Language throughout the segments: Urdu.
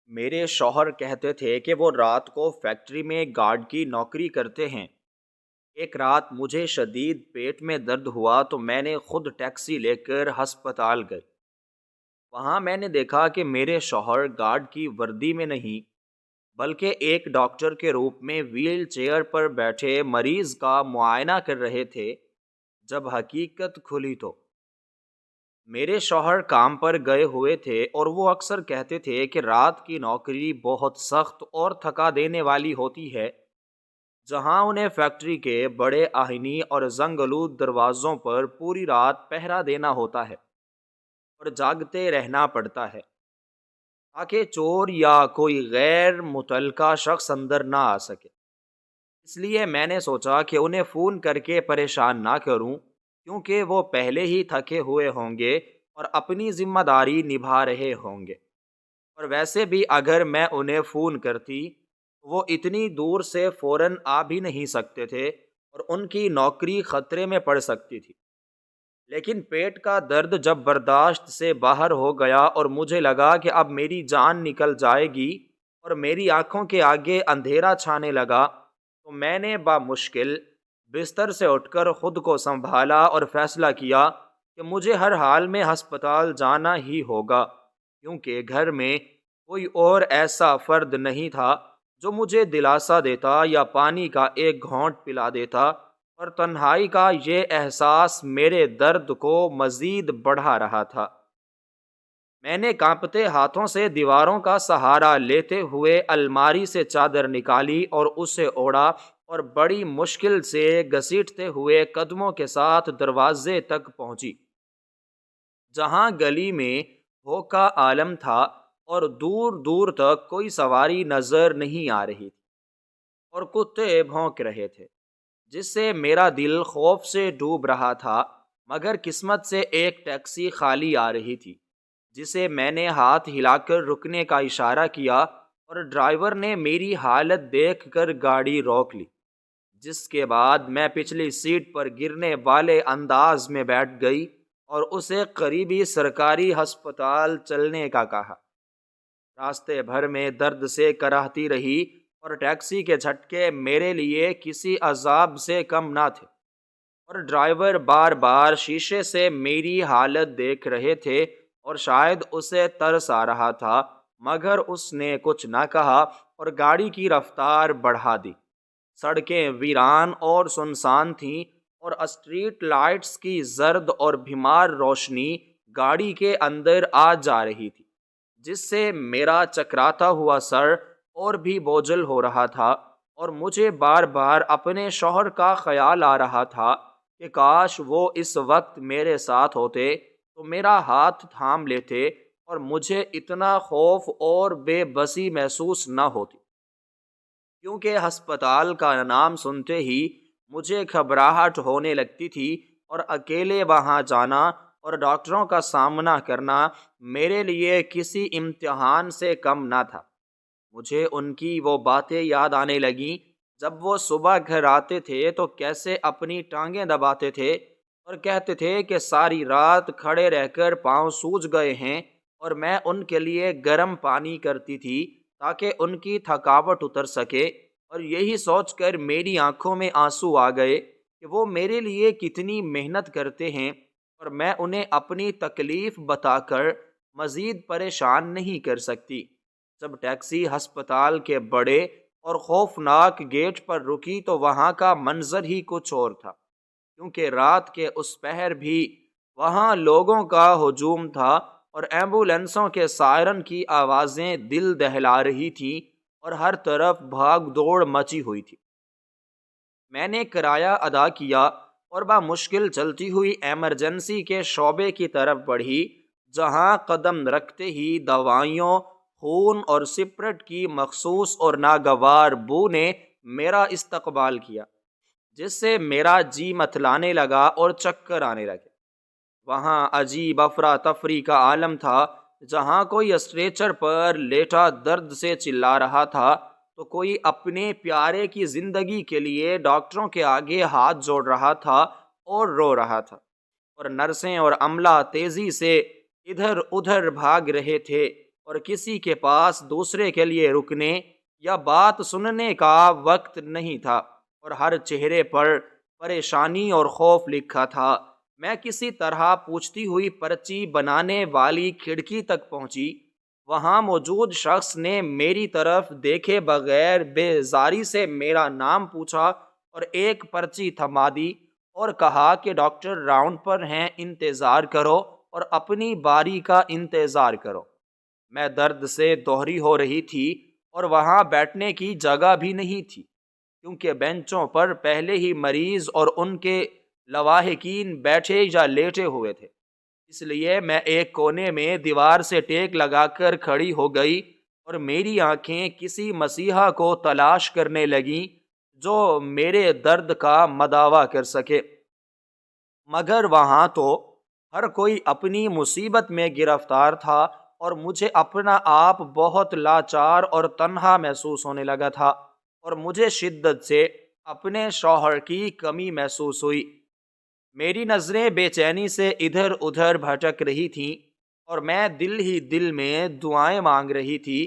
میرے شوہر کہتے تھے کہ وہ رات کو فیکٹری میں گارڈ کی نوکری کرتے ہیں۔ ایک رات مجھے شدید پیٹ میں درد ہوا تو میں نے خود ٹیکسی لے کر ہسپتال گئی۔ وہاں میں نے دیکھا کہ میرے شوہر گارڈ کی وردی میں نہیں بلکہ ایک ڈاکٹر کے روپ میں ویل چیئر پر بیٹھے مریض کا معائنہ کر رہے تھے۔ جب حقیقت کھلی تو میرے شوہر کام پر گئے ہوئے تھے اور وہ اکثر کہتے تھے کہ رات کی نوکری بہت سخت اور تھکا دینے والی ہوتی ہے، جہاں انہیں فیکٹری کے بڑے آہنی اور زنگ آلود دروازوں پر پوری رات پہرا دینا ہوتا ہے اور جاگتے رہنا پڑتا ہے تاکہ چور یا کوئی غیر متعلقہ شخص اندر نہ آ سکے۔ اس لیے میں نے سوچا کہ انہیں فون کر کے پریشان نہ کروں، کیونکہ وہ پہلے ہی تھکے ہوئے ہوں گے اور اپنی ذمہ داری نبھا رہے ہوں گے، اور ویسے بھی اگر میں انہیں فون کرتی تو وہ اتنی دور سے فوراً آ بھی نہیں سکتے تھے اور ان کی نوکری خطرے میں پڑ سکتی تھی۔ لیکن پیٹ کا درد جب برداشت سے باہر ہو گیا اور مجھے لگا کہ اب میری جان نکل جائے گی اور میری آنکھوں کے آگے اندھیرا چھانے لگا، تو میں نے بامشکل بستر سے اٹھ کر خود کو سنبھالا اور فیصلہ کیا کہ مجھے ہر حال میں ہسپتال جانا ہی ہوگا، کیونکہ گھر میں کوئی اور ایسا فرد نہیں تھا جو مجھے دلاسا دیتا یا پانی کا ایک گھونٹ پلا دیتا، اور تنہائی کا یہ احساس میرے درد کو مزید بڑھا رہا تھا۔ میں نے کانپتے ہاتھوں سے دیواروں کا سہارا لیتے ہوئے الماری سے چادر نکالی اور اسے اوڑھا، اور بڑی مشکل سے گھسیٹتے ہوئے قدموں کے ساتھ دروازے تک پہنچی، جہاں گلی میں ہو کا عالم تھا اور دور دور تک کوئی سواری نظر نہیں آ رہی تھی اور کتے بھونک رہے تھے، جس سے میرا دل خوف سے ڈوب رہا تھا۔ مگر قسمت سے ایک ٹیکسی خالی آ رہی تھی، جسے میں نے ہاتھ ہلا کر رکنے کا اشارہ کیا، اور ڈرائیور نے میری حالت دیکھ کر گاڑی روک لی، جس کے بعد میں پچھلی سیٹ پر گرنے والے انداز میں بیٹھ گئی اور اسے قریبی سرکاری ہسپتال چلنے کا کہا۔ راستے بھر میں درد سے کراہتی رہی اور ٹیکسی کے جھٹکے میرے لیے کسی عذاب سے کم نہ تھے، اور ڈرائیور بار بار شیشے سے میری حالت دیکھ رہے تھے اور شاید اسے ترس آ رہا تھا، مگر اس نے کچھ نہ کہا اور گاڑی کی رفتار بڑھا دی۔ سڑکیں ویران اور سنسان تھیں اور اسٹریٹ لائٹس کی زرد اور بھیمار روشنی گاڑی کے اندر آ جا رہی تھی، جس سے میرا چکراتا ہوا سر اور بھی بوجھل ہو رہا تھا، اور مجھے بار بار اپنے شوہر کا خیال آ رہا تھا کہ کاش وہ اس وقت میرے ساتھ ہوتے تو میرا ہاتھ تھام لیتے اور مجھے اتنا خوف اور بے بسی محسوس نہ ہوتی، کیونکہ ہسپتال کا نام سنتے ہی مجھے گھبراہٹ ہونے لگتی تھی، اور اکیلے وہاں جانا اور ڈاکٹروں کا سامنا کرنا میرے لیے کسی امتحان سے کم نہ تھا۔ مجھے ان کی وہ باتیں یاد آنے لگیں جب وہ صبح گھر آتے تھے تو کیسے اپنی ٹانگیں دباتے تھے اور کہتے تھے کہ ساری رات کھڑے رہ کر پاؤں سوج گئے ہیں، اور میں ان کے لیے گرم پانی کرتی تھی تاکہ ان کی تھکاوٹ اتر سکے، اور یہی سوچ کر میری آنکھوں میں آنسو آ گئے کہ وہ میرے لیے کتنی محنت کرتے ہیں، اور میں انہیں اپنی تکلیف بتا کر مزید پریشان نہیں کر سکتی۔ جب ٹیکسی ہسپتال کے بڑے اور خوفناک گیٹ پر رکی تو وہاں کا منظر ہی کچھ اور تھا، کیونکہ رات کے اس پہر بھی وہاں لوگوں کا ہجوم تھا اور ایمبولینسوں کے سائرن کی آوازیں دل دہلا رہی تھیں اور ہر طرف بھاگ دوڑ مچی ہوئی تھی۔ میں نے کرایہ ادا کیا اور بامشکل چلتی ہوئی ایمرجنسی کے شعبے کی طرف بڑھی، جہاں قدم رکھتے ہی دوائیوں، خون اور سپرٹ کی مخصوص اور ناگوار بو نے میرا استقبال کیا، جس سے میرا جی متلانے لگا اور چکر آنے لگے۔ وہاں عجیب افراتفری کا عالم تھا، جہاں کوئی اسٹریچر پر لیٹا درد سے چلا رہا تھا تو کوئی اپنے پیارے کی زندگی کے لیے ڈاکٹروں کے آگے ہاتھ جوڑ رہا تھا اور رو رہا تھا، اور نرسیں اور عملہ تیزی سے ادھر ادھر بھاگ رہے تھے اور کسی کے پاس دوسرے کے لیے رکنے یا بات سننے کا وقت نہیں تھا، اور ہر چہرے پر پریشانی اور خوف لکھا تھا۔ میں کسی طرح پوچھتی ہوئی پرچی بنانے والی کھڑکی تک پہنچی۔ وہاں موجود شخص نے میری طرف دیکھے بغیر بیزاری سے میرا نام پوچھا اور ایک پرچی تھما دی اور کہا کہ ڈاکٹر راؤنڈ پر ہیں، انتظار کرو اور اپنی باری کا انتظار کرو۔ میں درد سے دوہری ہو رہی تھی اور وہاں بیٹھنے کی جگہ بھی نہیں تھی، کیونکہ بینچوں پر پہلے ہی مریض اور ان کے لواحقین بیٹھے یا لیٹے ہوئے تھے۔ اس لیے میں ایک کونے میں دیوار سے ٹیک لگا کر کھڑی ہو گئی اور میری آنکھیں کسی مسیحا کو تلاش کرنے لگیں جو میرے درد کا مداوا کر سکے، مگر وہاں تو ہر کوئی اپنی مصیبت میں گرفتار تھا اور مجھے اپنا آپ بہت لاچار اور تنہا محسوس ہونے لگا تھا، اور مجھے شدت سے اپنے شوہر کی کمی محسوس ہوئی۔ میری نظریں بے چینی سے ادھر ادھر بھٹک رہی تھیں اور میں دل ہی دل میں دعائیں مانگ رہی تھی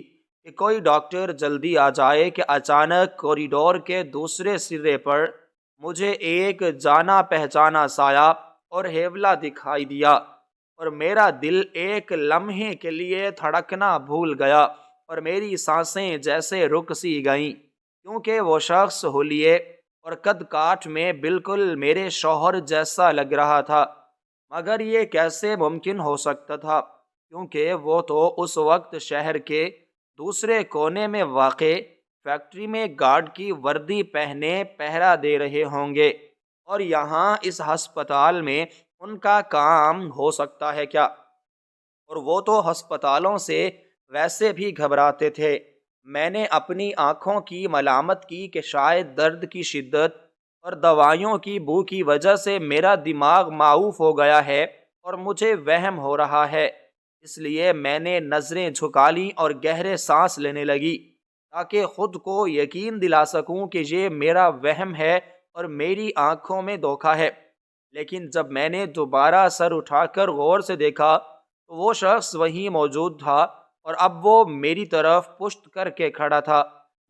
کہ کوئی ڈاکٹر جلدی آ جائے کہ اچانک کوریڈور کے دوسرے سرے پر مجھے ایک جانا پہچانا سایہ اور ہیولا دکھائی دیا، اور میرا دل ایک لمحے کے لیے دھڑکنا بھول گیا اور میری سانسیں جیسے رک سی گئیں، کیونکہ وہ شخص حلیے اور قد کاٹ میں بالکل میرے شوہر جیسا لگ رہا تھا۔ مگر یہ کیسے ممکن ہو سکتا تھا، کیونکہ وہ تو اس وقت شہر کے دوسرے کونے میں واقع فیکٹری میں گارڈ کی وردی پہنے پہرا دے رہے ہوں گے، اور یہاں اس ہسپتال میں ان کا کام ہو سکتا ہے کیا؟ اور وہ تو ہسپتالوں سے ویسے بھی گھبراتے تھے۔ میں نے اپنی آنکھوں کی ملامت کی کہ شاید درد کی شدت اور دوائیوں کی بو کی وجہ سے میرا دماغ معوف ہو گیا ہے اور مجھے وہم ہو رہا ہے۔ اس لیے میں نے نظریں جھکا لیں اور گہرے سانس لینے لگی تاکہ خود کو یقین دلا سکوں کہ یہ میرا وہم ہے اور میری آنکھوں میں دھوکہ ہے۔ لیکن جب میں نے دوبارہ سر اٹھا کر غور سے دیکھا تو وہ شخص وہیں موجود تھا، اور اب وہ میری طرف پشت کر کے کھڑا تھا،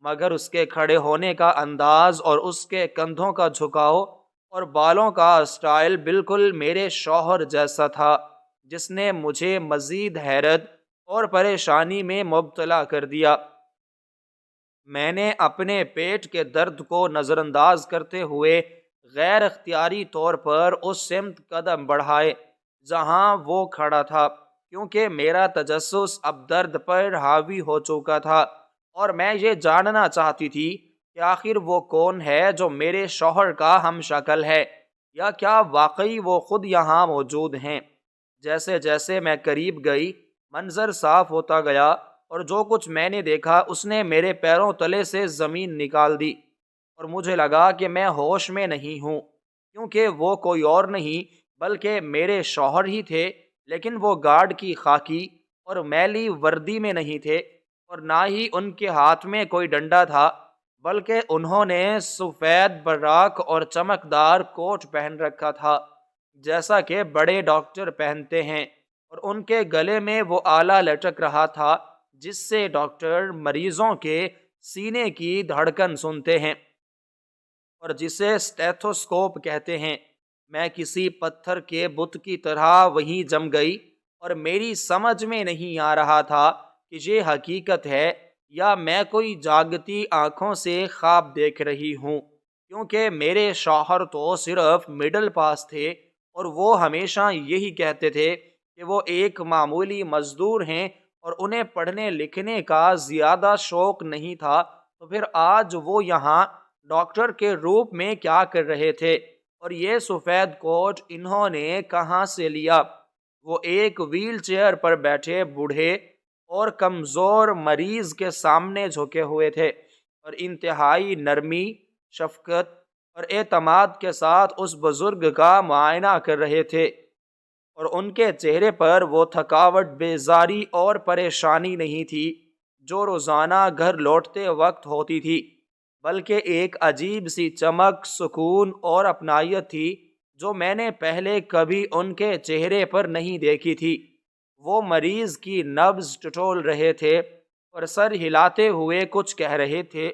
مگر اس کے کھڑے ہونے کا انداز اور اس کے کندھوں کا جھکاؤ اور بالوں کا اسٹائل بالکل میرے شوہر جیسا تھا، جس نے مجھے مزید حیرت اور پریشانی میں مبتلا کر دیا۔ میں نے اپنے پیٹ کے درد کو نظر انداز کرتے ہوئے غیر اختیاری طور پر اس سمت قدم بڑھائے جہاں وہ کھڑا تھا، کیونکہ میرا تجسس اب درد پر حاوی ہو چکا تھا اور میں یہ جاننا چاہتی تھی کہ آخر وہ کون ہے جو میرے شوہر کا ہم شکل ہے، یا کیا واقعی وہ خود یہاں موجود ہیں۔ جیسے جیسے میں قریب گئی منظر صاف ہوتا گیا، اور جو کچھ میں نے دیکھا اس نے میرے پیروں تلے سے زمین نکال دی، اور مجھے لگا کہ میں ہوش میں نہیں ہوں، کیونکہ وہ کوئی اور نہیں بلکہ میرے شوہر ہی تھے، لیکن وہ گارڈ کی خاکی اور میلی وردی میں نہیں تھے، اور نہ ہی ان کے ہاتھ میں کوئی ڈنڈا تھا، بلکہ انہوں نے سفید براق اور چمکدار کوٹ پہن رکھا تھا جیسا کہ بڑے ڈاکٹر پہنتے ہیں، اور ان کے گلے میں وہ آلہ لٹک رہا تھا جس سے ڈاکٹر مریضوں کے سینے کی دھڑکن سنتے ہیں اور جسے اسٹیتھوسکوپ کہتے ہیں۔ میں کسی پتھر کے بت کی طرح وہیں جم گئی، اور میری سمجھ میں نہیں آ رہا تھا کہ یہ حقیقت ہے یا میں کوئی جاگتی آنکھوں سے خواب دیکھ رہی ہوں، کیونکہ میرے شوہر تو صرف مڈل پاس تھے اور وہ ہمیشہ یہی کہتے تھے کہ وہ ایک معمولی مزدور ہیں اور انہیں پڑھنے لکھنے کا زیادہ شوق نہیں تھا، تو پھر آج وہ یہاں ڈاکٹر کے روپ میں کیا کر رہے تھے، اور یہ سفید کوٹ انہوں نے کہاں سے لیا؟ وہ ایک ویل چیئر پر بیٹھے بوڑھے اور کمزور مریض کے سامنے جھکے ہوئے تھے، اور انتہائی نرمی، شفقت اور اعتماد کے ساتھ اس بزرگ کا معائنہ کر رہے تھے، اور ان کے چہرے پر وہ تھکاوٹ، بیزاری اور پریشانی نہیں تھی جو روزانہ گھر لوٹتے وقت ہوتی تھی، بلکہ ایک عجیب سی چمک، سکون اور اپنائیت تھی جو میں نے پہلے کبھی ان کے چہرے پر نہیں دیکھی تھی۔ وہ مریض کی نبض ٹٹول رہے تھے اور سر ہلاتے ہوئے کچھ کہہ رہے تھے،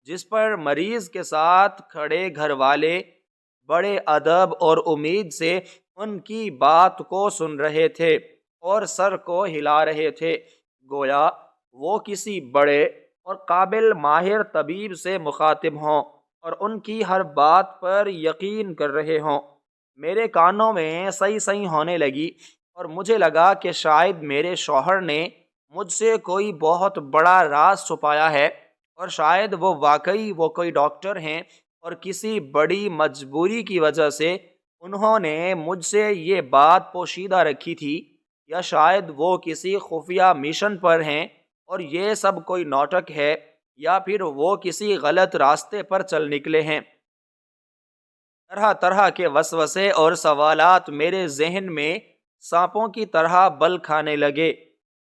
جس پر مریض کے ساتھ کھڑے گھر والے بڑے ادب اور امید سے ان کی بات کو سن رہے تھے اور سر کو ہلا رہے تھے، گویا وہ کسی بڑے اور قابل ماہر طبیب سے مخاطب ہوں اور ان کی ہر بات پر یقین کر رہے ہوں۔ میرے کانوں میں صحیح صحیح ہونے لگی اور مجھے لگا کہ شاید میرے شوہر نے مجھ سے کوئی بہت بڑا راز چھپایا ہے، اور شاید وہ کوئی ڈاکٹر ہیں اور کسی بڑی مجبوری کی وجہ سے انہوں نے مجھ سے یہ بات پوشیدہ رکھی تھی، یا شاید وہ کسی خفیہ مشن پر ہیں اور یہ سب کوئی ناٹک ہے، یا پھر وہ کسی غلط راستے پر چل نکلے ہیں۔ طرح طرح کے وسوسے اور سوالات میرے ذہن میں سانپوں کی طرح بل کھانے لگے،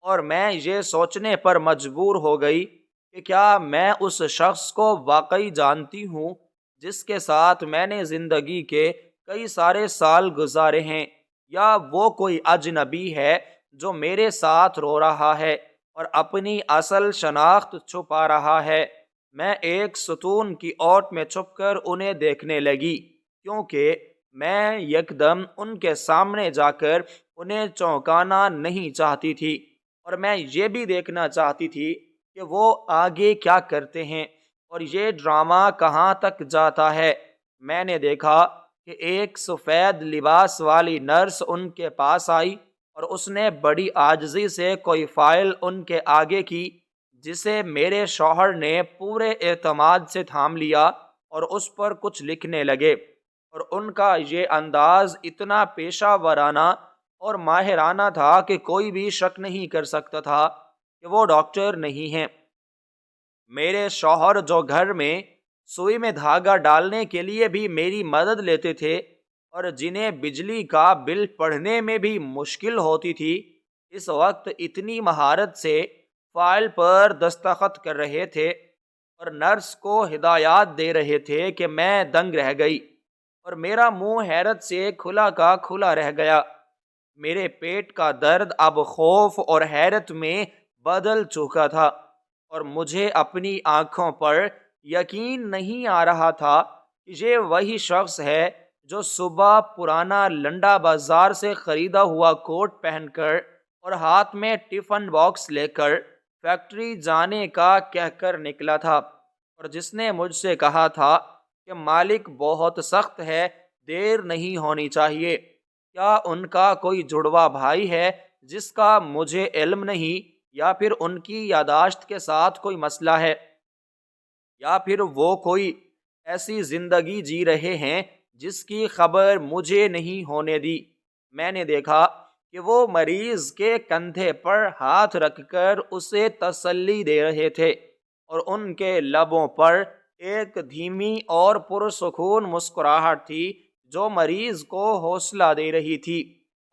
اور میں یہ سوچنے پر مجبور ہو گئی کہ کیا میں اس شخص کو واقعی جانتی ہوں جس کے ساتھ میں نے زندگی کے کئی سارے سال گزارے ہیں، یا وہ کوئی اجنبی ہے جو میرے ساتھ رو رہا ہے اور اپنی اصل شناخت چھپا رہا ہے۔ میں ایک ستون کی اوٹ میں چھپ کر انہیں دیکھنے لگی، کیونکہ میں یکدم ان کے سامنے جا کر انہیں چونکانا نہیں چاہتی تھی، اور میں یہ بھی دیکھنا چاہتی تھی کہ وہ آگے کیا کرتے ہیں اور یہ ڈرامہ کہاں تک جاتا ہے۔ میں نے دیکھا کہ ایک سفید لباس والی نرس ان کے پاس آئی اور اس نے بڑی عاجزی سے کوئی فائل ان کے آگے کی، جسے میرے شوہر نے پورے اعتماد سے تھام لیا اور اس پر کچھ لکھنے لگے، اور ان کا یہ انداز اتنا پیشہ ورانہ اور ماہرانہ تھا کہ کوئی بھی شک نہیں کر سکتا تھا کہ وہ ڈاکٹر نہیں ہیں۔ میرے شوہر جو گھر میں سوئی میں دھاگا ڈالنے کے لیے بھی میری مدد لیتے تھے اور جنہیں بجلی کا بل پڑھنے میں بھی مشکل ہوتی تھی، اس وقت اتنی مہارت سے فائل پر دستخط کر رہے تھے اور نرس کو ہدایات دے رہے تھے کہ میں دنگ رہ گئی، اور میرا منہ حیرت سے کھلا کا کھلا رہ گیا۔ میرے پیٹ کا درد اب خوف اور حیرت میں بدل چکا تھا، اور مجھے اپنی آنکھوں پر یقین نہیں آ رہا تھا کہ یہ وہی شخص ہے جو صبح پرانا لنڈا بازار سے خریدا ہوا کوٹ پہن کر اور ہاتھ میں ٹفن باکس لے کر فیکٹری جانے کا کہہ کر نکلا تھا، اور جس نے مجھ سے کہا تھا کہ مالک بہت سخت ہے، دیر نہیں ہونی چاہیے۔ کیا ان کا کوئی جڑواں بھائی ہے جس کا مجھے علم نہیں، یا پھر ان کی یاداشت کے ساتھ کوئی مسئلہ ہے، یا پھر وہ کوئی ایسی زندگی جی رہے ہیں جس کی خبر مجھے نہیں ہونے دی؟ میں نے دیکھا کہ وہ مریض کے کندھے پر ہاتھ رکھ کر اسے تسلی دے رہے تھے، اور ان کے لبوں پر ایک دھیمی اور پرسکون مسکراہٹ تھی جو مریض کو حوصلہ دے رہی تھی،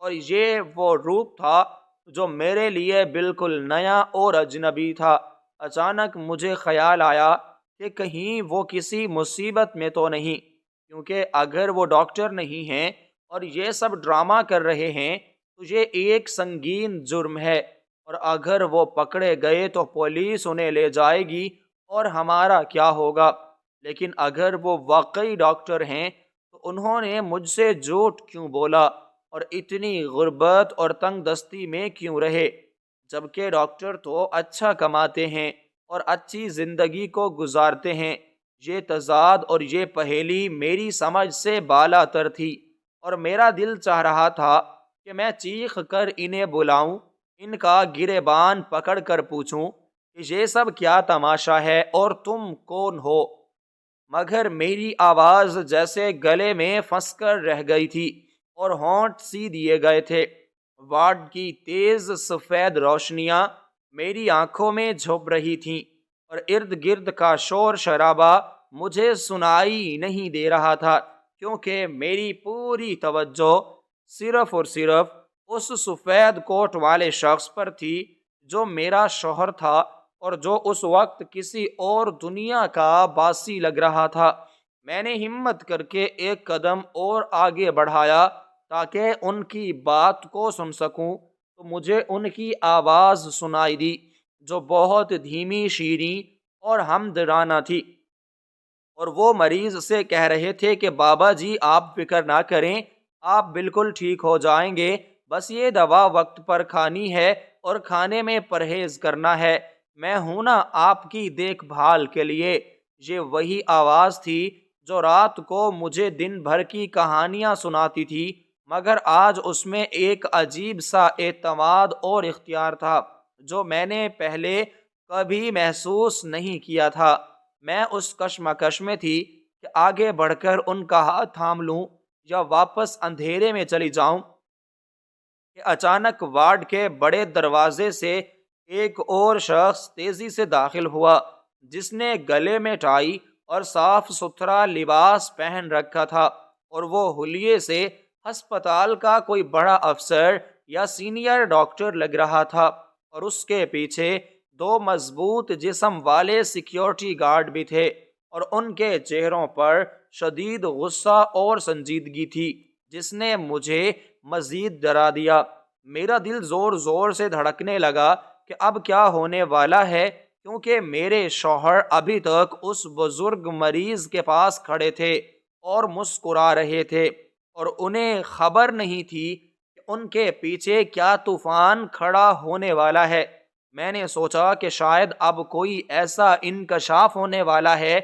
اور یہ وہ روپ تھا جو میرے لیے بالکل نیا اور اجنبی تھا۔ اچانک مجھے خیال آیا کہ کہیں وہ کسی مصیبت میں تو نہیں، کیونکہ اگر وہ ڈاکٹر نہیں ہیں اور یہ سب ڈرامہ کر رہے ہیں تو یہ ایک سنگین جرم ہے، اور اگر وہ پکڑے گئے تو پولیس انہیں لے جائے گی اور ہمارا کیا ہوگا؟ لیکن اگر وہ واقعی ڈاکٹر ہیں تو انہوں نے مجھ سے جھوٹ کیوں بولا اور اتنی غربت اور تنگ دستی میں کیوں رہے، جبکہ ڈاکٹر تو اچھا کماتے ہیں اور اچھی زندگی کو گزارتے ہیں؟ یہ تضاد اور یہ پہیلی میری سمجھ سے بالا تر تھی، اور میرا دل چاہ رہا تھا کہ میں چیخ کر انہیں بلاؤں، ان کا گریبان پکڑ کر پوچھوں کہ یہ سب کیا تماشا ہے اور تم کون ہو، مگر میری آواز جیسے گلے میں پھنس کر رہ گئی تھی اور ہونٹ سی دیے گئے تھے۔ وارڈ کی تیز سفید روشنیاں میری آنکھوں میں جھپ رہی تھیں، اور ارد گرد کا شور شرابہ مجھے سنائی نہیں دے رہا تھا، کیونکہ میری پوری توجہ صرف اور صرف اس سفید کوٹ والے شخص پر تھی جو میرا شوہر تھا اور جو اس وقت کسی اور دنیا کا باسی لگ رہا تھا۔ میں نے ہمت کر کے ایک قدم اور آگے بڑھایا تاکہ ان کی بات کو سن سکوں، تو مجھے ان کی آواز سنائی دی جو بہت دھیمی، شیریں اور ہمدردانہ تھی، اور وہ مریض سے کہہ رہے تھے کہ بابا جی آپ فکر نہ کریں، آپ بالکل ٹھیک ہو جائیں گے، بس یہ دوا وقت پر کھانی ہے اور کھانے میں پرہیز کرنا ہے، میں ہوں نا آپ کی دیکھ بھال کے لیے۔ یہ وہی آواز تھی جو رات کو مجھے دن بھر کی کہانیاں سناتی تھی، مگر آج اس میں ایک عجیب سا اعتماد اور اختیار تھا جو میں نے پہلے کبھی محسوس نہیں کیا تھا۔ میں اس کشمکش میں تھی کہ آگے بڑھ کر ان کا ہاتھ تھام لوں یا واپس اندھیرے میں چلی جاؤں، کہ اچانک وارڈ کے بڑے دروازے سے ایک اور شخص تیزی سے داخل ہوا جس نے گلے میں ٹائی اور صاف ستھرا لباس پہن رکھا تھا، اور وہ حلیے سے ہسپتال کا کوئی بڑا افسر یا سینئر ڈاکٹر لگ رہا تھا، اور اس کے پیچھے دو مضبوط جسم والے سیکیورٹی گارڈ بھی تھے، اور ان کے چہروں پر شدید غصہ اور سنجیدگی تھی جس نے مجھے مزید ڈرا دیا۔ میرا دل زور زور سے دھڑکنے لگا کہ اب کیا ہونے والا ہے، کیونکہ میرے شوہر ابھی تک اس بزرگ مریض کے پاس کھڑے تھے اور مسکرا رہے تھے، اور انہیں خبر نہیں تھی کہ ان کے پیچھے کیا طوفان کھڑا ہونے والا ہے۔ میں نے سوچا کہ شاید اب کوئی ایسا انکشاف ہونے والا ہے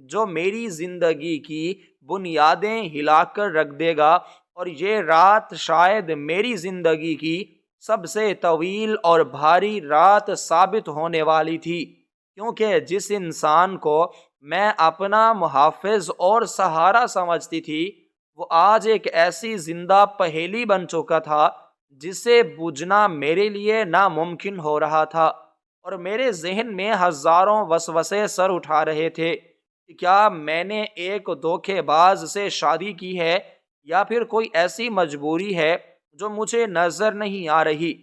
جو میری زندگی کی بنیادیں ہلا کر رکھ دے گا، اور یہ رات شاید میری زندگی کی سب سے طویل اور بھاری رات ثابت ہونے والی تھی، کیونکہ جس انسان کو میں اپنا محافظ اور سہارا سمجھتی تھی وہ آج ایک ایسی زندہ پہیلی بن چکا تھا جسے بوجھنا میرے لیے ناممکن ہو رہا تھا، اور میرے ذہن میں ہزاروں وسوسے سر اٹھا رہے تھے کہ کیا میں نے ایک دھوکے باز سے شادی کی ہے، یا پھر کوئی ایسی مجبوری ہے جو مجھے نظر نہیں آ رہی۔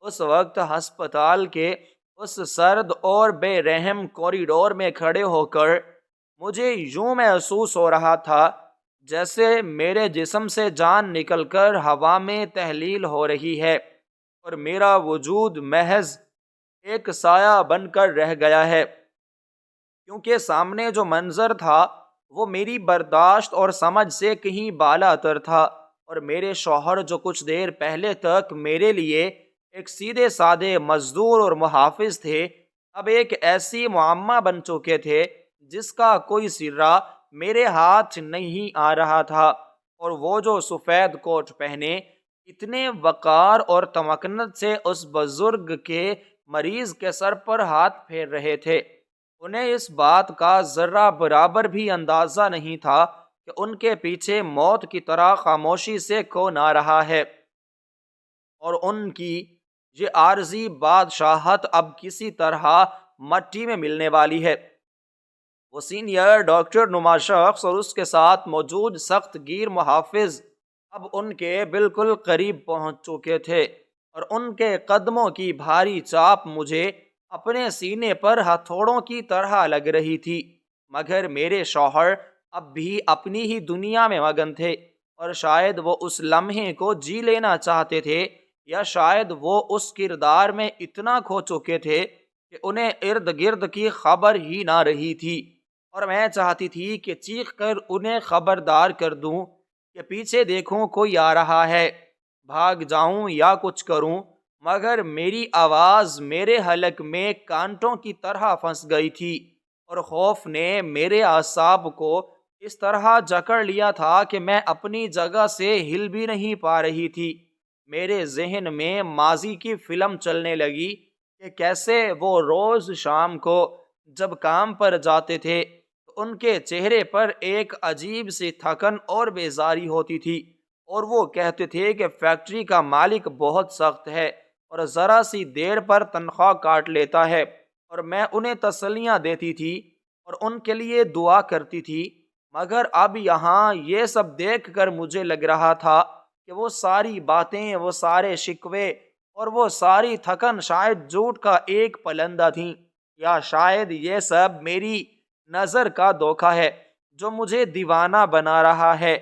اس وقت ہسپتال کے اس سرد اور بے رحم کوریڈور میں کھڑے ہو کر مجھے یوں محسوس ہو رہا تھا جیسے میرے جسم سے جان نکل کر ہوا میں تحلیل ہو رہی ہے، اور میرا وجود محض ایک سایہ بن کر رہ گیا ہے، کیونکہ سامنے جو منظر تھا وہ میری برداشت اور سمجھ سے کہیں بالا تر تھا، اور میرے شوہر جو کچھ دیر پہلے تک میرے لیے ایک سیدھے سادے مزدور اور محافظ تھے، اب ایک ایسی معمہ بن چکے تھے جس کا کوئی سرا میرے ہاتھ نہیں آ رہا تھا، اور وہ جو سفید کوٹ پہنے اتنے وقار اور تمکنت سے اس بزرگ کے مریض کے سر پر ہاتھ پھیر رہے تھے، انہیں اس بات کا ذرہ برابر بھی اندازہ نہیں تھا کہ ان کے پیچھے موت کی طرح خاموشی سے کون آ رہا ہے، اور ان کی یہ عارضی بادشاہت اب کسی طرح مٹی میں ملنے والی ہے۔ وہ سینئر ڈاکٹر نما شخص اور اس کے ساتھ موجود سخت گیر محافظ اب ان کے بالکل قریب پہنچ چکے تھے، اور ان کے قدموں کی بھاری چاپ مجھے اپنے سینے پر ہتھوڑوں کی طرح لگ رہی تھی، مگر میرے شوہر اب بھی اپنی ہی دنیا میں مگن تھے، اور شاید وہ اس لمحے کو جی لینا چاہتے تھے، یا شاید وہ اس کردار میں اتنا کھو چکے تھے کہ انہیں ارد گرد کی خبر ہی نہ رہی تھی، اور میں چاہتی تھی کہ چیخ کر انہیں خبردار کر دوں کہ پیچھے دیکھوں کوئی آ رہا ہے، بھاگ جاؤں یا کچھ کروں، مگر میری آواز میرے حلق میں کانٹوں کی طرح پھنس گئی تھی، اور خوف نے میرے اعصاب کو اس طرح جکڑ لیا تھا کہ میں اپنی جگہ سے ہل بھی نہیں پا رہی تھی۔ میرے ذہن میں ماضی کی فلم چلنے لگی کہ کیسے وہ روز شام کو جب کام پر جاتے تھے تو ان کے چہرے پر ایک عجیب سی تھکن اور بیزاری ہوتی تھی، اور وہ کہتے تھے کہ فیکٹری کا مالک بہت سخت ہے اور ذرا سی دیر پر تنخواہ کاٹ لیتا ہے، اور میں انہیں تسلیاں دیتی تھی اور ان کے لیے دعا کرتی تھی، مگر اب یہاں یہ سب دیکھ کر مجھے لگ رہا تھا کہ وہ ساری باتیں، وہ سارے شکوے اور وہ ساری تھکن شاید جھوٹ کا ایک پلندہ تھیں، یا شاید یہ سب میری نظر کا دھوکہ ہے جو مجھے دیوانہ بنا رہا ہے۔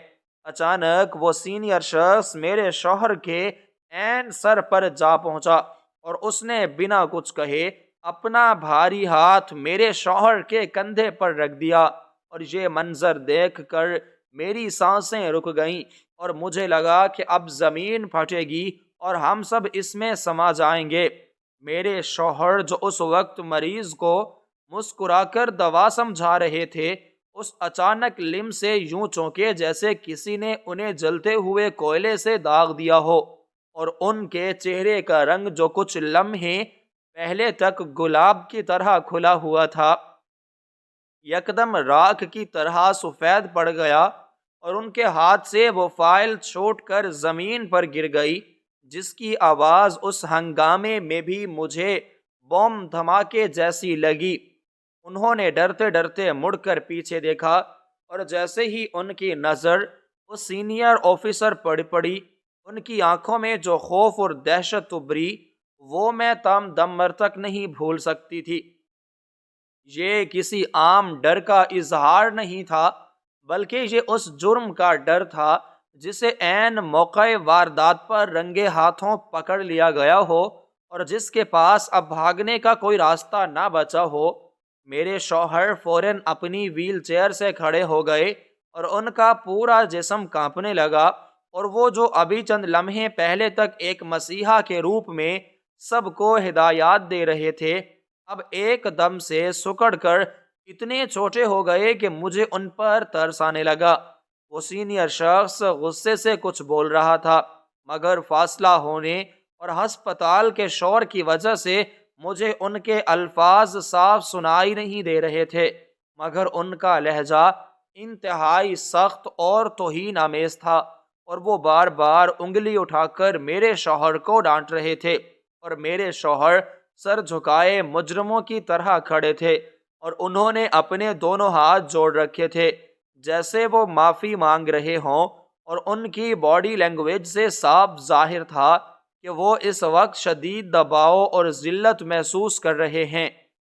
اچانک وہ سینئر شخص میرے شوہر کے عین سر پر جا پہنچا اور اس نے بنا کچھ کہے اپنا بھاری ہاتھ میرے شوہر کے کندھے پر رکھ دیا، اور یہ منظر دیکھ کر میری سانسیں رک گئیں اور مجھے لگا کہ اب زمین پھٹے گی اور ہم سب اس میں سما جائیں گے۔ میرے شوہر جو اس وقت مریض کو مسکرا کر دوا سمجھا رہے تھے، اس اچانک لم سے یوں چونکے جیسے کسی نے انہیں جلتے ہوئے کوئلے سے داغ دیا ہو، اور ان کے چہرے کا رنگ جو کچھ لمحے پہلے تک گلاب کی طرح کھلا ہوا تھا، یکدم راکھ کی طرح سفید پڑ گیا، اور ان کے ہاتھ سے وہ فائل چھوٹ کر زمین پر گر گئی، جس کی آواز اس ہنگامے میں بھی مجھے بم دھماکے جیسی لگی۔ انہوں نے ڈرتے ڈرتے مڑ کر پیچھے دیکھا، اور جیسے ہی ان کی نظر اس سینئر آفیسر پر پڑی، ان کی آنکھوں میں جو خوف اور دہشت ابھری وہ میں تام دم تک نہیں بھول سکتی تھی۔ یہ کسی عام ڈر کا اظہار نہیں تھا، بلکہ یہ اس جرم کا ڈر تھا جسے عین موقع واردات پر رنگے ہاتھوں پکڑ لیا گیا ہو اور جس کے پاس اب بھاگنے کا کوئی راستہ نہ بچا ہو۔ میرے شوہر فوراً اپنی ویل چیئر سے کھڑے ہو گئے اور ان کا پورا جسم کانپنے لگا، اور وہ جو ابھی چند لمحے پہلے تک ایک مسیحا کے روپ میں سب کو ہدایات دے رہے تھے، اب ایک دم سے سکڑ کر اتنے چھوٹے ہو گئے کہ مجھے ان پر ترس آنے لگا۔ وہ سینئر شخص غصے سے کچھ بول رہا تھا، مگر فاصلہ ہونے اور ہسپتال کے شور کی وجہ سے مجھے ان کے الفاظ صاف سنائی نہیں دے رہے تھے، مگر ان کا لہجہ انتہائی سخت اور توہین آمیز تھا، اور وہ بار بار انگلی اٹھا کر میرے شوہر کو ڈانٹ رہے تھے، اور میرے شوہر سر جھکائے مجرموں کی طرح کھڑے تھے، اور انہوں نے اپنے دونوں ہاتھ جوڑ رکھے تھے جیسے وہ معافی مانگ رہے ہوں، اور ان کی باڈی لینگویج سے صاف ظاہر تھا کہ وہ اس وقت شدید دباؤ اور ذلت محسوس کر رہے ہیں۔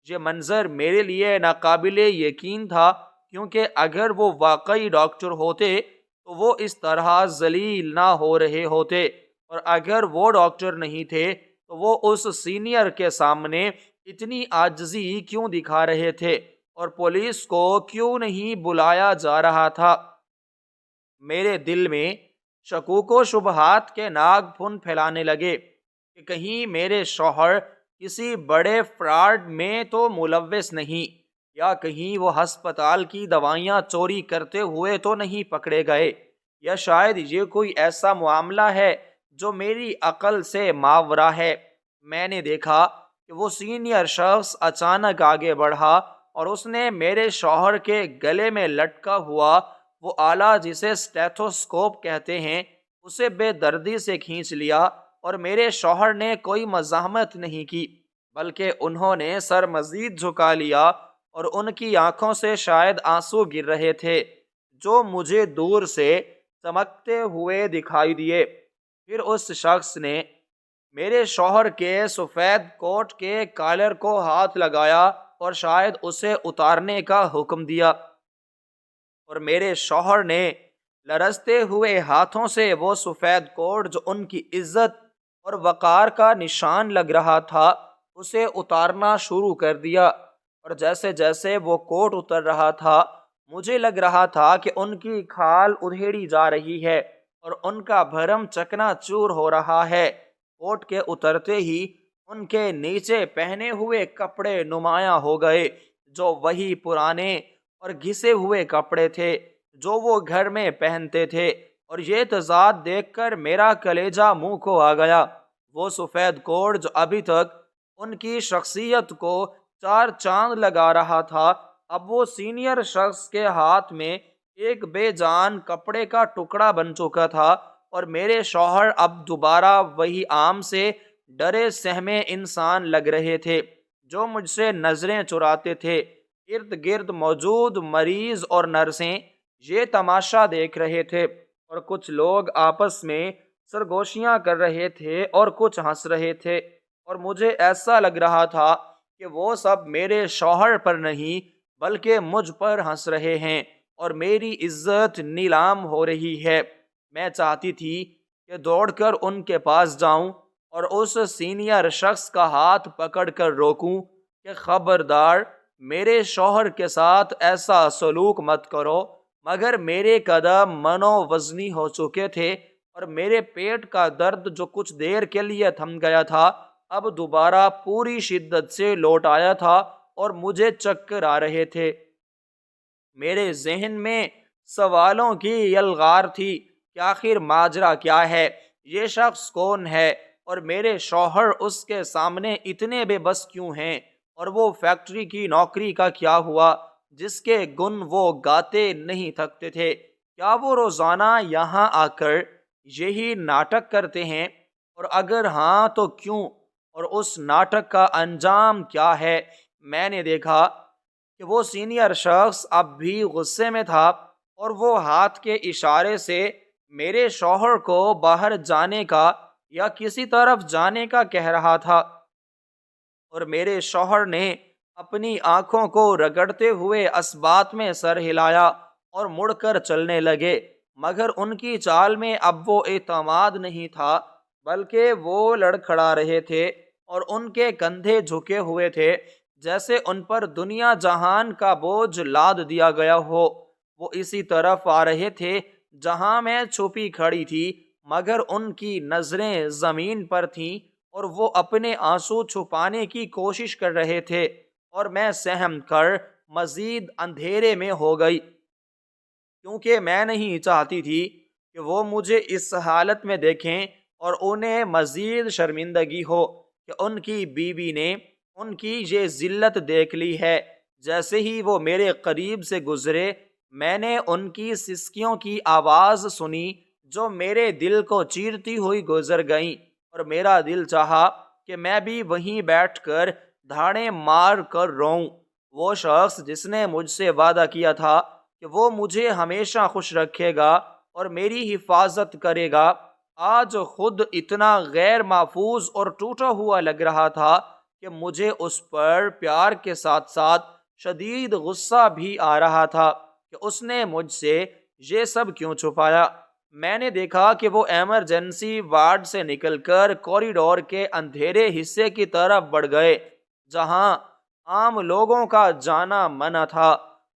یہ منظر میرے لیے ناقابل یقین تھا، کیونکہ اگر وہ واقعی ڈاکٹر ہوتے تو وہ اس طرح ذلیل نہ ہو رہے ہوتے، اور اگر وہ ڈاکٹر نہیں تھے تو وہ اس سینئر کے سامنے اتنی عاجزی کیوں دکھا رہے تھے، اور پولیس کو کیوں نہیں بلایا جا رہا تھا؟ میرے دل میں شکوک و شبہات کے ناگ پھن پھیلانے لگے کہ کہیں میرے شوہر کسی بڑے فراڈ میں تو ملوث نہیں، یا کہیں وہ ہسپتال کی دوائیاں چوری کرتے ہوئے تو نہیں پکڑے گئے، یا شاید یہ کوئی ایسا معاملہ ہے جو میری عقل سے ماورا ہے۔ میں نے دیکھا کہ وہ سینئر شخص اچانک آگے بڑھا، اور اس نے میرے شوہر کے گلے میں لٹکا ہوا وہ آلہ جسے اسٹیتھوسکوپ کہتے ہیں اسے بے دردی سے کھینچ لیا، اور میرے شوہر نے کوئی مزاحمت نہیں کی، بلکہ انہوں نے سر مزید جھکا لیا، اور ان کی آنکھوں سے شاید آنسو گر رہے تھے جو مجھے دور سے چمکتے ہوئے دکھائی دیے۔ پھر اس شخص نے میرے شوہر کے سفید کوٹ کے کالر کو ہاتھ لگایا اور شاید اسے اتارنے کا حکم دیا، اور میرے شوہر نے لرزتے ہوئے ہاتھوں سے وہ سفید کوٹ جو ان کی عزت اور وقار کا نشان لگ رہا تھا اسے اتارنا شروع کر دیا، اور جیسے جیسے وہ کوٹ اتر رہا تھا مجھے لگ رہا تھا کہ ان کی کھال ادھیڑی جا رہی ہے اور ان کا بھرم چکنا چور ہو رہا ہے۔ کوٹ کے اترتے ہی ان کے نیچے پہنے ہوئے کپڑے نمایاں ہو گئے، جو وہی پرانے اور گھسے ہوئے کپڑے تھے جو وہ گھر میں پہنتے تھے، اور یہ تضاد دیکھ کر میرا کلیجہ منہ کو آ گیا۔ وہ سفید کوٹ جو ابھی تک ان کی شخصیت کو چار چاند لگا رہا تھا، اب وہ سینئر شخص کے ہاتھ میں ایک بے جان کپڑے کا ٹکڑا بن چکا تھا، اور میرے شوہر اب دوبارہ وہی عام سے ڈرے سہمے انسان لگ رہے تھے جو مجھ سے نظریں چراتے تھے۔ ارد گرد موجود مریض اور نرسیں یہ تماشا دیکھ رہے تھے، اور کچھ لوگ آپس میں سرگوشیاں کر رہے تھے اور کچھ ہنس رہے تھے، اور مجھے ایسا لگ رہا تھا کہ وہ سب میرے شوہر پر نہیں بلکہ مجھ پر ہنس رہے ہیں اور میری عزت نیلام ہو رہی ہے۔ میں چاہتی تھی کہ دوڑ کر ان کے پاس جاؤں اور اس سینئر شخص کا ہاتھ پکڑ کر روکوں کہ خبردار، میرے شوہر کے ساتھ ایسا سلوک مت کرو، مگر میرے قدم منو وزنی ہو چکے تھے اور میرے پیٹ کا درد جو کچھ دیر کے لیے تھم گیا تھا اب دوبارہ پوری شدت سے لوٹ آیا تھا اور مجھے چکر آ رہے تھے۔ میرے ذہن میں سوالوں کی یلغار تھی کہ آخر ماجرا کیا ہے، یہ شخص کون ہے اور میرے شوہر اس کے سامنے اتنے بے بس کیوں ہیں، اور وہ فیکٹری کی نوکری کا کیا ہوا جس کے گن وہ گاتے نہیں تھکتے تھے؟ کیا وہ روزانہ یہاں آ کر یہی ناٹک کرتے ہیں، اور اگر ہاں تو کیوں، اور اس ناٹک کا انجام کیا ہے؟ میں نے دیکھا کہ وہ سینئر شخص اب بھی غصے میں تھا اور وہ ہاتھ کے اشارے سے میرے شوہر کو باہر جانے کا یا کسی طرف جانے کا کہہ رہا تھا، اور میرے شوہر نے اپنی آنکھوں کو رگڑتے ہوئے اسبات میں سر ہلایا اور مڑ کر چلنے لگے، مگر ان کی چال میں اب وہ اعتماد نہیں تھا، بلکہ وہ لڑکھڑا رہے تھے اور ان کے کندھے جھکے ہوئے تھے جیسے ان پر دنیا جہان کا بوجھ لاد دیا گیا ہو۔ وہ اسی طرف آ رہے تھے جہاں میں چھپی کھڑی تھی، مگر ان کی نظریں زمین پر تھیں اور وہ اپنے آنسو چھپانے کی کوشش کر رہے تھے، اور میں سہم کر مزید اندھیرے میں ہو گئی، کیونکہ میں نہیں چاہتی تھی کہ وہ مجھے اس حالت میں دیکھیں اور انہیں مزید شرمندگی ہو کہ ان کی بیوی نے ان کی یہ ذلت دیکھ لی ہے۔ جیسے ہی وہ میرے قریب سے گزرے، میں نے ان کی سسکیوں کی آواز سنی جو میرے دل کو چیرتی ہوئی گزر گئیں، اور میرا دل چاہا کہ میں بھی وہیں بیٹھ کر دھاڑیں مار کر روؤں۔ وہ شخص جس نے مجھ سے وعدہ کیا تھا کہ وہ مجھے ہمیشہ خوش رکھے گا اور میری حفاظت کرے گا، آج خود اتنا غیر محفوظ اور ٹوٹا ہوا لگ رہا تھا کہ مجھے اس پر پیار کے ساتھ ساتھ شدید غصہ بھی آ رہا تھا کہ اس نے مجھ سے یہ سب کیوں چھپایا۔ میں نے دیکھا کہ وہ ایمرجنسی وارڈ سے نکل کر کوریڈور کے اندھیرے حصے کی طرف بڑھ گئے جہاں عام لوگوں کا جانا منع تھا،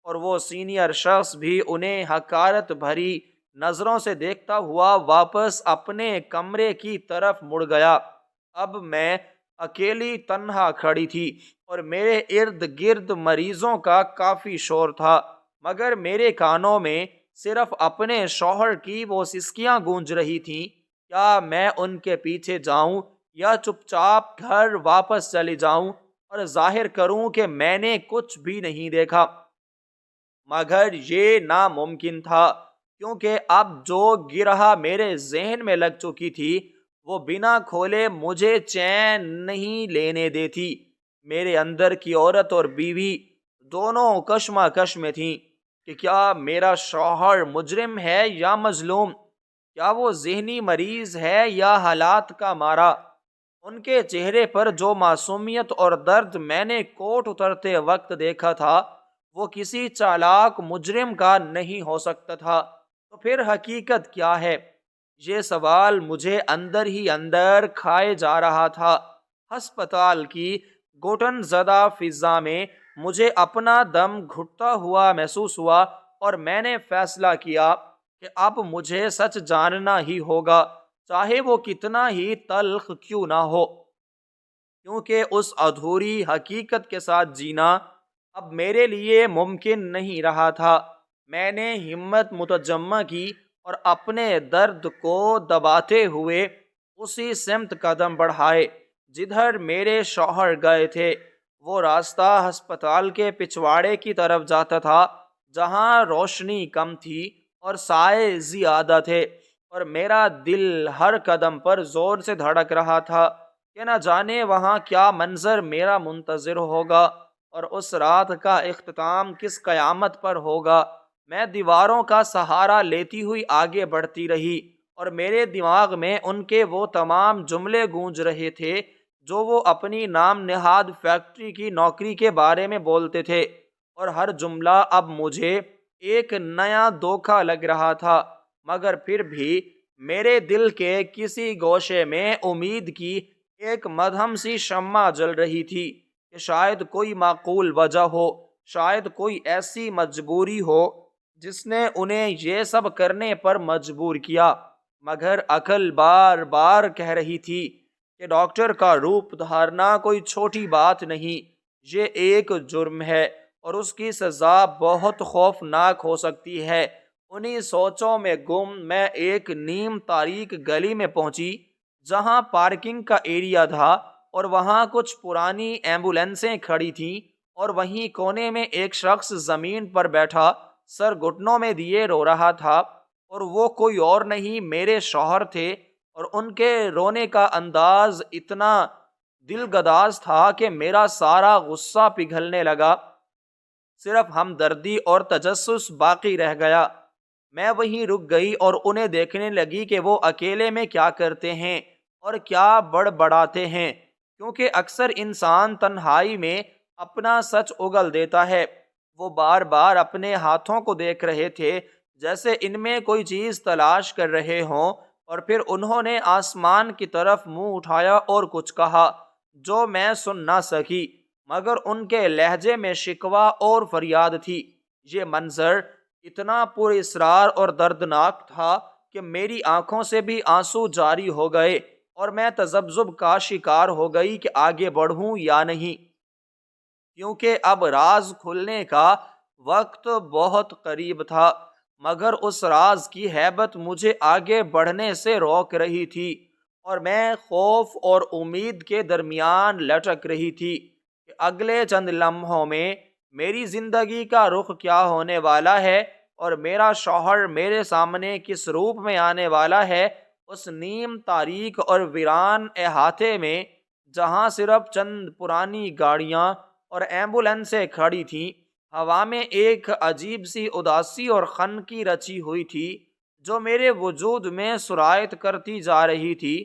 اور وہ سینئر شخص بھی انہیں حقارت بھری نظروں سے دیکھتا ہوا واپس اپنے کمرے کی طرف مڑ گیا۔ اب میں اکیلی تنہا کھڑی تھی اور میرے ارد گرد مریضوں کا کافی شور تھا، مگر میرے کانوں میں صرف اپنے شوہر کی وہ سسکیاں گونج رہی تھیں۔ کیا میں ان کے پیچھے جاؤں یا چپ چاپ گھر واپس چلی جاؤں اور ظاہر کروں کہ میں نے کچھ بھی نہیں دیکھا؟ مگر یہ ناممکن تھا، کیونکہ اب جو گرہ میرے ذہن میں لگ چکی تھی وہ بنا کھولے مجھے چین نہیں لینے دیتی۔ میرے اندر کی عورت اور بیوی دونوں کشمکش میں تھیں کہ کیا میرا شوہر مجرم ہے یا مظلوم، کیا وہ ذہنی مریض ہے یا حالات کا مارا۔ ان کے چہرے پر جو معصومیت اور درد میں نے کوٹ اترتے وقت دیکھا تھا وہ کسی چالاک مجرم کا نہیں ہو سکتا تھا، تو پھر حقیقت کیا ہے؟ یہ سوال مجھے اندر ہی اندر کھائے جا رہا تھا۔ ہسپتال کی گھٹن زدہ فضا میں مجھے اپنا دم گھٹتا ہوا محسوس ہوا، اور میں نے فیصلہ کیا کہ اب مجھے سچ جاننا ہی ہوگا، چاہے وہ کتنا ہی تلخ کیوں نہ ہو، کیونکہ اس ادھوری حقیقت کے ساتھ جینا اب میرے لیے ممکن نہیں رہا تھا۔ میں نے ہمت متجمع کی اور اپنے درد کو دباتے ہوئے اسی سمت قدم بڑھائے جدھر میرے شوہر گئے تھے۔ وہ راستہ ہسپتال کے پچھواڑے کی طرف جاتا تھا جہاں روشنی کم تھی اور سائے زیادہ تھے، اور میرا دل ہر قدم پر زور سے دھڑک رہا تھا کہ نہ جانے وہاں کیا منظر میرا منتظر ہوگا اور اس رات کا اختتام کس قیامت پر ہوگا۔ میں دیواروں کا سہارا لیتی ہوئی آگے بڑھتی رہی، اور میرے دماغ میں ان کے وہ تمام جملے گونج رہے تھے جو وہ اپنی نام نہاد فیکٹری کی نوکری کے بارے میں بولتے تھے، اور ہر جملہ اب مجھے ایک نیا دھوکہ لگ رہا تھا، مگر پھر بھی میرے دل کے کسی گوشے میں امید کی ایک مدھم سی شمع جل رہی تھی کہ شاید کوئی معقول وجہ ہو، شاید کوئی ایسی مجبوری ہو جس نے انہیں یہ سب کرنے پر مجبور کیا، مگر عقل بار بار کہہ رہی تھی کہ ڈاکٹر کا روپ دھارنا کوئی چھوٹی بات نہیں، یہ ایک جرم ہے اور اس کی سزا بہت خوفناک ہو سکتی ہے۔ انہی سوچوں میں گم میں ایک نیم تاریک گلی میں پہنچی جہاں پارکنگ کا ایریا تھا، اور وہاں کچھ پرانی ایمبولینسیں کھڑی تھیں، اور وہیں کونے میں ایک شخص زمین پر بیٹھا سر گھٹنوں میں دیے رو رہا تھا، اور وہ کوئی اور نہیں میرے شوہر تھے، اور ان کے رونے کا انداز اتنا دل گداز تھا کہ میرا سارا غصہ پگھلنے لگا، صرف ہمدردی اور تجسس باقی رہ گیا۔ میں وہیں رک گئی اور انہیں دیکھنے لگی کہ وہ اکیلے میں کیا کرتے ہیں اور کیا بڑبڑاتے ہیں، کیونکہ اکثر انسان تنہائی میں اپنا سچ اگل دیتا ہے۔ وہ بار بار اپنے ہاتھوں کو دیکھ رہے تھے جیسے ان میں کوئی چیز تلاش کر رہے ہوں، اور پھر انہوں نے آسمان کی طرف منہ اٹھایا اور کچھ کہا جو میں سن نہ سکی، مگر ان کے لہجے میں شکوہ اور فریاد تھی۔ یہ منظر اتنا پر اسرار اور دردناک تھا کہ میری آنکھوں سے بھی آنسو جاری ہو گئے، اور میں تذبذب کا شکار ہو گئی کہ آگے بڑھوں یا نہیں، کیونکہ اب راز کھلنے کا وقت بہت قریب تھا، مگر اس راز کی ہیبت مجھے آگے بڑھنے سے روک رہی تھی، اور میں خوف اور امید کے درمیان لٹک رہی تھی کہ اگلے چند لمحوں میں میری زندگی کا رخ کیا ہونے والا ہے، اور میرا شوہر میرے سامنے کس روپ میں آنے والا ہے، اس نیم تاریک اور ویران احاطے میں جہاں صرف چند پرانی گاڑیاں اور ایمبولینسیں کھڑی تھیں۔ ہوا میں ایک عجیب سی اداسی اور خنقی رچی ہوئی تھی جو میرے وجود میں سرایت کرتی جا رہی تھی،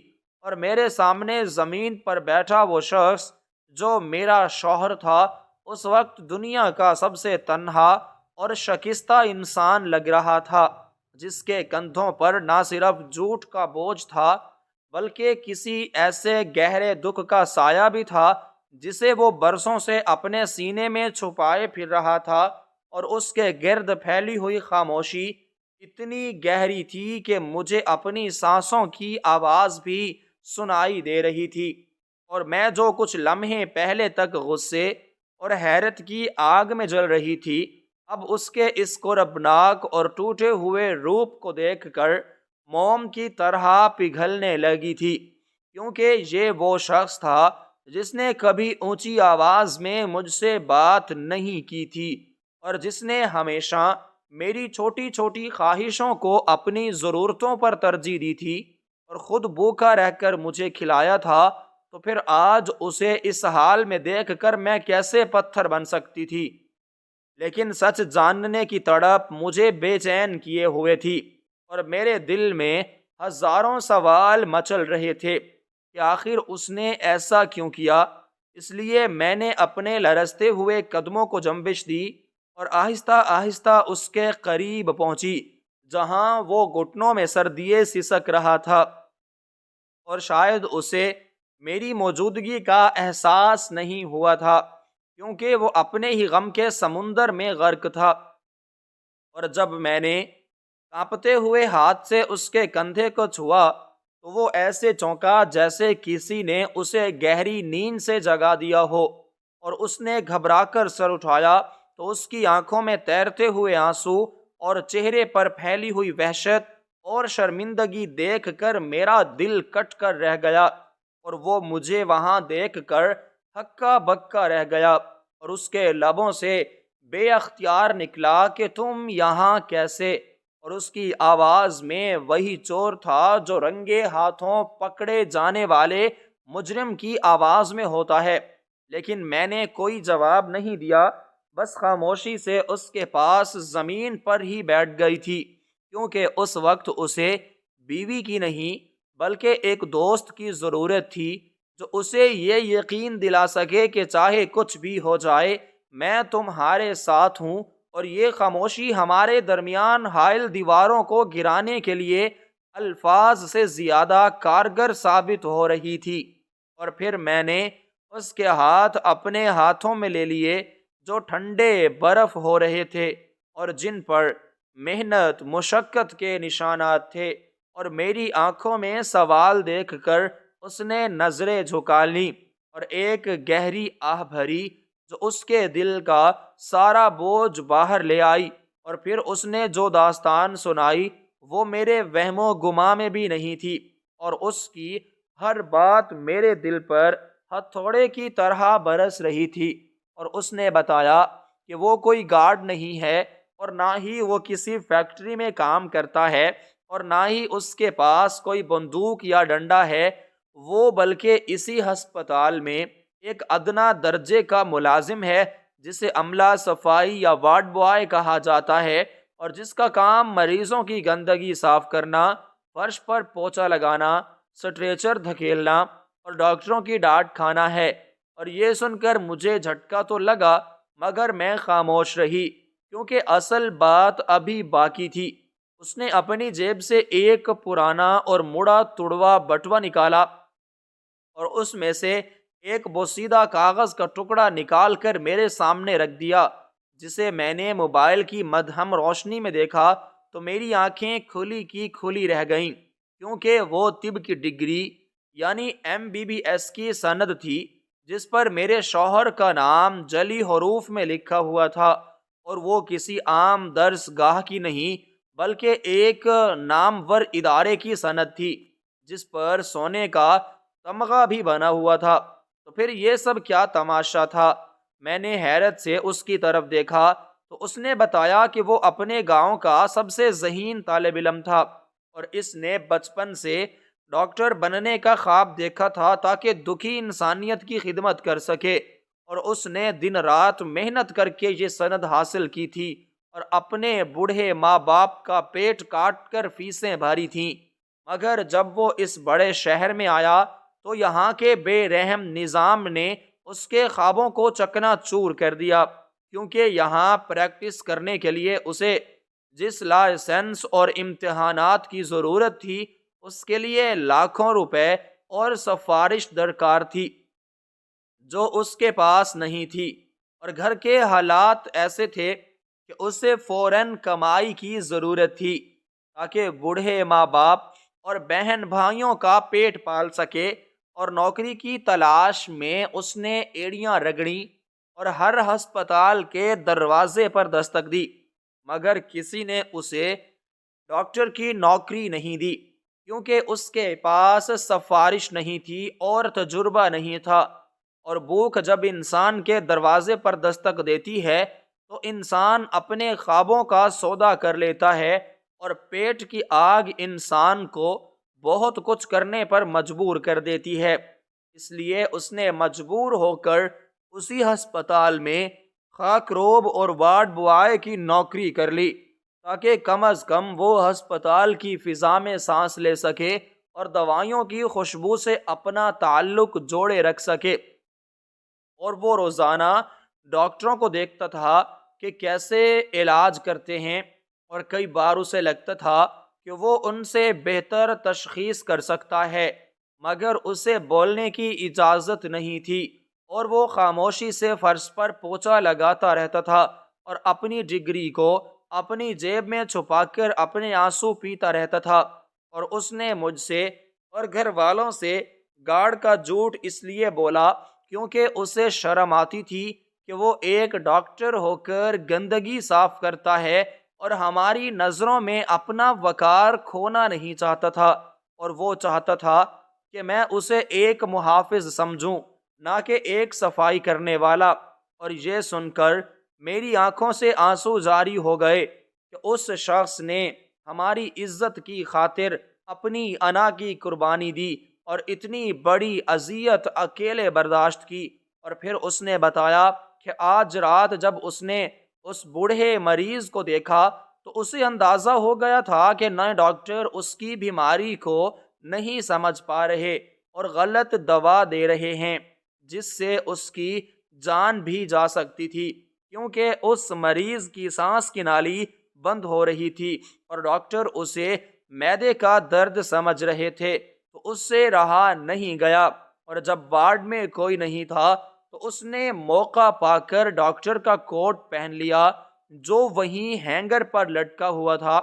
اور میرے سامنے زمین پر بیٹھا وہ شخص جو میرا شوہر تھا، اس وقت دنیا کا سب سے تنہا اور شکستہ انسان لگ رہا تھا، جس کے کندھوں پر نہ صرف جھوٹ کا بوجھ تھا بلکہ کسی ایسے گہرے دکھ کا سایہ بھی تھا جسے وہ برسوں سے اپنے سینے میں چھپائے پھر رہا تھا، اور اس کے گرد پھیلی ہوئی خاموشی اتنی گہری تھی کہ مجھے اپنی سانسوں کی آواز بھی سنائی دے رہی تھی، اور میں جو کچھ لمحے پہلے تک غصے اور حیرت کی آگ میں جل رہی تھی، اب اس کے اس کربناک اور ٹوٹے ہوئے روپ کو دیکھ کر موم کی طرح پگھلنے لگی تھی، کیونکہ یہ وہ شخص تھا جس نے کبھی اونچی آواز میں مجھ سے بات نہیں کی تھی، اور جس نے ہمیشہ میری چھوٹی چھوٹی خواہشوں کو اپنی ضرورتوں پر ترجیح دی تھی، اور خود بھوکا رہ کر مجھے کھلایا تھا، تو پھر آج اسے اس حال میں دیکھ کر میں کیسے پتھر بن سکتی تھی؟ لیکن سچ جاننے کی تڑپ مجھے بے چین کیے ہوئے تھی، اور میرے دل میں ہزاروں سوال مچل رہے تھے کہ آخر اس نے ایسا کیوں کیا۔ اس لیے میں نے اپنے لرزتے ہوئے قدموں کو جنبش دی اور آہستہ آہستہ اس کے قریب پہنچی جہاں وہ گھٹنوں میں سر دیے سسک رہا تھا، اور شاید اسے میری موجودگی کا احساس نہیں ہوا تھا، کیونکہ وہ اپنے ہی غم کے سمندر میں غرق تھا۔ اور جب میں نے کانپتے ہوئے ہاتھ سے اس کے کندھے کو چھوا تو وہ ایسے چونکا جیسے کسی نے اسے گہری نیند سے جگا دیا ہو، اور اس نے گھبرا کر سر اٹھایا تو اس کی آنکھوں میں تیرتے ہوئے آنسو اور چہرے پر پھیلی ہوئی وحشت اور شرمندگی دیکھ کر میرا دل کٹ کر رہ گیا، اور وہ مجھے وہاں دیکھ کر ہکا بکا رہ گیا، اور اس کے لبوں سے بے اختیار نکلا کہ تم یہاں کیسے؟ اور اس کی آواز میں وہی چور تھا جو رنگے ہاتھوں پکڑے جانے والے مجرم کی آواز میں ہوتا ہے، لیکن میں نے کوئی جواب نہیں دیا، بس خاموشی سے اس کے پاس زمین پر ہی بیٹھ گئی تھی، کیونکہ اس وقت اسے بیوی کی نہیں بلکہ ایک دوست کی ضرورت تھی جو اسے یہ یقین دلا سکے کہ چاہے کچھ بھی ہو جائے میں تمہارے ساتھ ہوں، اور یہ خاموشی ہمارے درمیان حائل دیواروں کو گرانے کے لیے الفاظ سے زیادہ کارگر ثابت ہو رہی تھی، اور پھر میں نے اس کے ہاتھ اپنے ہاتھوں میں لے لیے جو ٹھنڈے برف ہو رہے تھے اور جن پر محنت مشقت کے نشانات تھے، اور میری آنکھوں میں سوال دیکھ کر اس نے نظریں جھکا لیں اور ایک گہری آہ بھری جو اس کے دل کا سارا بوجھ باہر لے آئی، اور پھر اس نے جو داستان سنائی وہ میرے وہم و گماں میں بھی نہیں تھی، اور اس کی ہر بات میرے دل پر ہتھوڑے کی طرح برس رہی تھی۔ اور اس نے بتایا کہ وہ کوئی گارڈ نہیں ہے، اور نہ ہی وہ کسی فیکٹری میں کام کرتا ہے، اور نہ ہی اس کے پاس کوئی بندوق یا ڈنڈا ہے، وہ بلکہ اسی ہسپتال میں ایک ادنا درجے کا ملازم ہے جسے عملہ صفائی یا وارڈ بوائے کہا جاتا ہے، اور جس کا کام مریضوں کی گندگی صاف کرنا، فرش پر پوچا لگانا، سٹریچر دھکیلنا اور ڈاکٹروں کی ڈانٹ کھانا ہے۔ اور یہ سن کر مجھے جھٹکا تو لگا، مگر میں خاموش رہی کیونکہ اصل بات ابھی باقی تھی۔ اس نے اپنی جیب سے ایک پرانا اور مڑا تڑوا بٹوا نکالا اور اس میں سے ایک بوسیدہ کاغذ کا ٹکڑا نکال کر میرے سامنے رکھ دیا، جسے میں نے موبائل کی مدھم روشنی میں دیکھا تو میری آنکھیں کھلی کی کھلی رہ گئیں، کیونکہ وہ طب کی ڈگری یعنی MBBS کی سند تھی جس پر میرے شوہر کا نام جلی حروف میں لکھا ہوا تھا، اور وہ کسی عام درس گاہ کی نہیں بلکہ ایک نامور ادارے کی سند تھی جس پر سونے کا تمغہ بھی بنا ہوا تھا۔ تو پھر یہ سب کیا تماشا تھا؟ میں نے حیرت سے اس کی طرف دیکھا تو اس نے بتایا کہ وہ اپنے گاؤں کا سب سے ذہین طالب علم تھا، اور اس نے بچپن سے ڈاکٹر بننے کا خواب دیکھا تھا تاکہ دکھی انسانیت کی خدمت کر سکے، اور اس نے دن رات محنت کر کے یہ سند حاصل کی تھی اور اپنے بوڑھے ماں باپ کا پیٹ کاٹ کر فیسیں بھاری تھیں۔ مگر جب وہ اس بڑے شہر میں آیا تو یہاں کے بے رحم نظام نے اس کے خوابوں کو چکنا چور کر دیا، کیونکہ یہاں پریکٹس کرنے کے لیے اسے جس لائسنس اور امتحانات کی ضرورت تھی اس کے لیے لاکھوں روپے اور سفارش درکار تھی جو اس کے پاس نہیں تھی، اور گھر کے حالات ایسے تھے کہ اسے فوراً کمائی کی ضرورت تھی تاکہ بوڑھے ماں باپ اور بہن بھائیوں کا پیٹ پال سکے، اور نوکری کی تلاش میں اس نے ایڑیاں رگڑیں اور ہر ہسپتال کے دروازے پر دستک دی، مگر کسی نے اسے ڈاکٹر کی نوکری نہیں دی، کیونکہ اس کے پاس سفارش نہیں تھی اور تجربہ نہیں تھا۔ اور بھوک جب انسان کے دروازے پر دستک دیتی ہے تو انسان اپنے خوابوں کا سودا کر لیتا ہے، اور پیٹ کی آگ انسان کو بہت کچھ کرنے پر مجبور کر دیتی ہے۔ اس لیے اس نے مجبور ہو کر اسی ہسپتال میں خاک روب اور وارڈ بوائے کی نوکری کر لی تاکہ کم از کم وہ ہسپتال کی فضا میں سانس لے سکے اور دوائیوں کی خوشبو سے اپنا تعلق جوڑے رکھ سکے۔ اور وہ روزانہ ڈاکٹروں کو دیکھتا تھا کہ کیسے علاج کرتے ہیں، اور کئی بار اسے لگتا تھا کہ وہ ان سے بہتر تشخیص کر سکتا ہے، مگر اسے بولنے کی اجازت نہیں تھی، اور وہ خاموشی سے فرش پر پوچا لگاتا رہتا تھا اور اپنی ڈگری کو اپنی جیب میں چھپا کر اپنے آنسو پیتا رہتا تھا۔ اور اس نے مجھ سے اور گھر والوں سے گارڈ کا جھوٹ اس لیے بولا کیونکہ اسے شرم آتی تھی کہ وہ ایک ڈاکٹر ہو کر گندگی صاف کرتا ہے، اور ہماری نظروں میں اپنا وقار کھونا نہیں چاہتا تھا، اور وہ چاہتا تھا کہ میں اسے ایک محافظ سمجھوں نہ کہ ایک صفائی کرنے والا۔ اور یہ سن کر میری آنکھوں سے آنسو جاری ہو گئے کہ اس شخص نے ہماری عزت کی خاطر اپنی انا کی قربانی دی اور اتنی بڑی اذیت اکیلے برداشت کی۔ اور پھر اس نے بتایا کہ آج رات جب اس نے اس بوڑھے مریض کو دیکھا تو اسے اندازہ ہو گیا تھا کہ نئے ڈاکٹر اس کی بیماری کو نہیں سمجھ پا رہے اور غلط دوا دے رہے ہیں جس سے اس کی جان بھی جا سکتی تھی، کیونکہ اس مریض کی سانس کی نالی بند ہو رہی تھی اور ڈاکٹر اسے معدے کا درد سمجھ رہے تھے تو اس سے رہا نہیں گیا، اور جب وارڈ میں کوئی نہیں تھا تو اس نے موقع پا کر ڈاکٹر کا کوٹ پہن لیا جو وہیں ہینگر پر لٹکا ہوا تھا،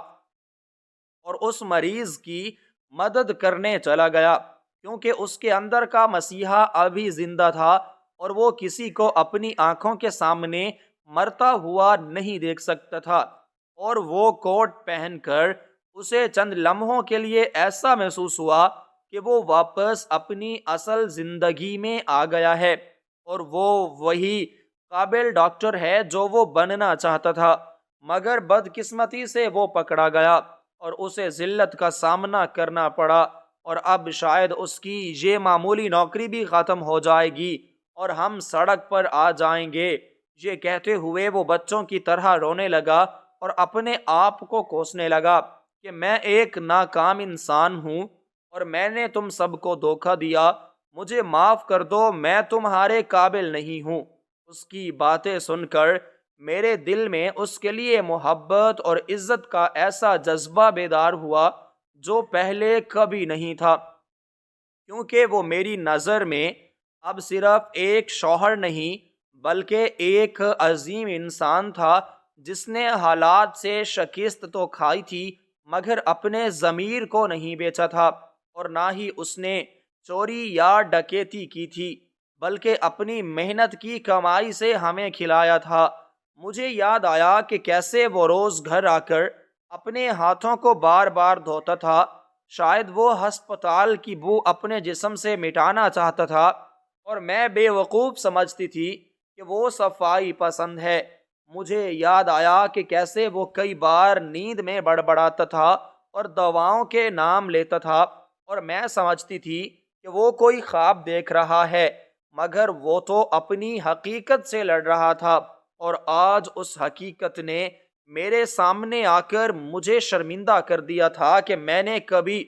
اور اس مریض کی مدد کرنے چلا گیا، کیونکہ اس کے اندر کا مسیحا ابھی زندہ تھا اور وہ کسی کو اپنی آنکھوں کے سامنے مرتا ہوا نہیں دیکھ سکتا تھا، اور وہ کوٹ پہن کر اسے چند لمحوں کے لیے ایسا محسوس ہوا کہ وہ واپس اپنی اصل زندگی میں آ گیا ہے، اور وہ وہی قابل ڈاکٹر ہے جو وہ بننا چاہتا تھا، مگر بدقسمتی سے وہ پکڑا گیا اور اسے ذلت کا سامنا کرنا پڑا، اور اب شاید اس کی یہ معمولی نوکری بھی ختم ہو جائے گی اور ہم سڑک پر آ جائیں گے۔ یہ کہتے ہوئے وہ بچوں کی طرح رونے لگا اور اپنے آپ کو کوسنے لگا کہ میں ایک ناکام انسان ہوں اور میں نے تم سب کو دھوکہ دیا، مجھے معاف کر دو، میں تمہارے قابل نہیں ہوں۔ اس کی باتیں سن کر میرے دل میں اس کے لیے محبت اور عزت کا ایسا جذبہ بیدار ہوا جو پہلے کبھی نہیں تھا، کیونکہ وہ میری نظر میں اب صرف ایک شوہر نہیں بلکہ ایک عظیم انسان تھا جس نے حالات سے شکست تو کھائی تھی مگر اپنے ضمیر کو نہیں بیچا تھا، اور نہ ہی اس نے چوری یا ڈکیتی کی تھی بلکہ اپنی محنت کی کمائی سے ہمیں کھلایا تھا۔ مجھے یاد آیا کہ کیسے وہ روز گھر آ کر اپنے ہاتھوں کو بار بار دھوتا تھا، شاید وہ ہسپتال کی بو اپنے جسم سے مٹانا چاہتا تھا، اور میں بے وقوف سمجھتی تھی کہ وہ صفائی پسند ہے۔ مجھے یاد آیا کہ کیسے وہ کئی بار نیند میں بڑبڑاتا تھا اور دواؤں کے نام لیتا تھا، اور میں سمجھتی تھی کہ وہ کوئی خواب دیکھ رہا ہے، مگر وہ تو اپنی حقیقت سے لڑ رہا تھا، اور آج اس حقیقت نے میرے سامنے آ کر مجھے شرمندہ کر دیا تھا کہ میں نے کبھی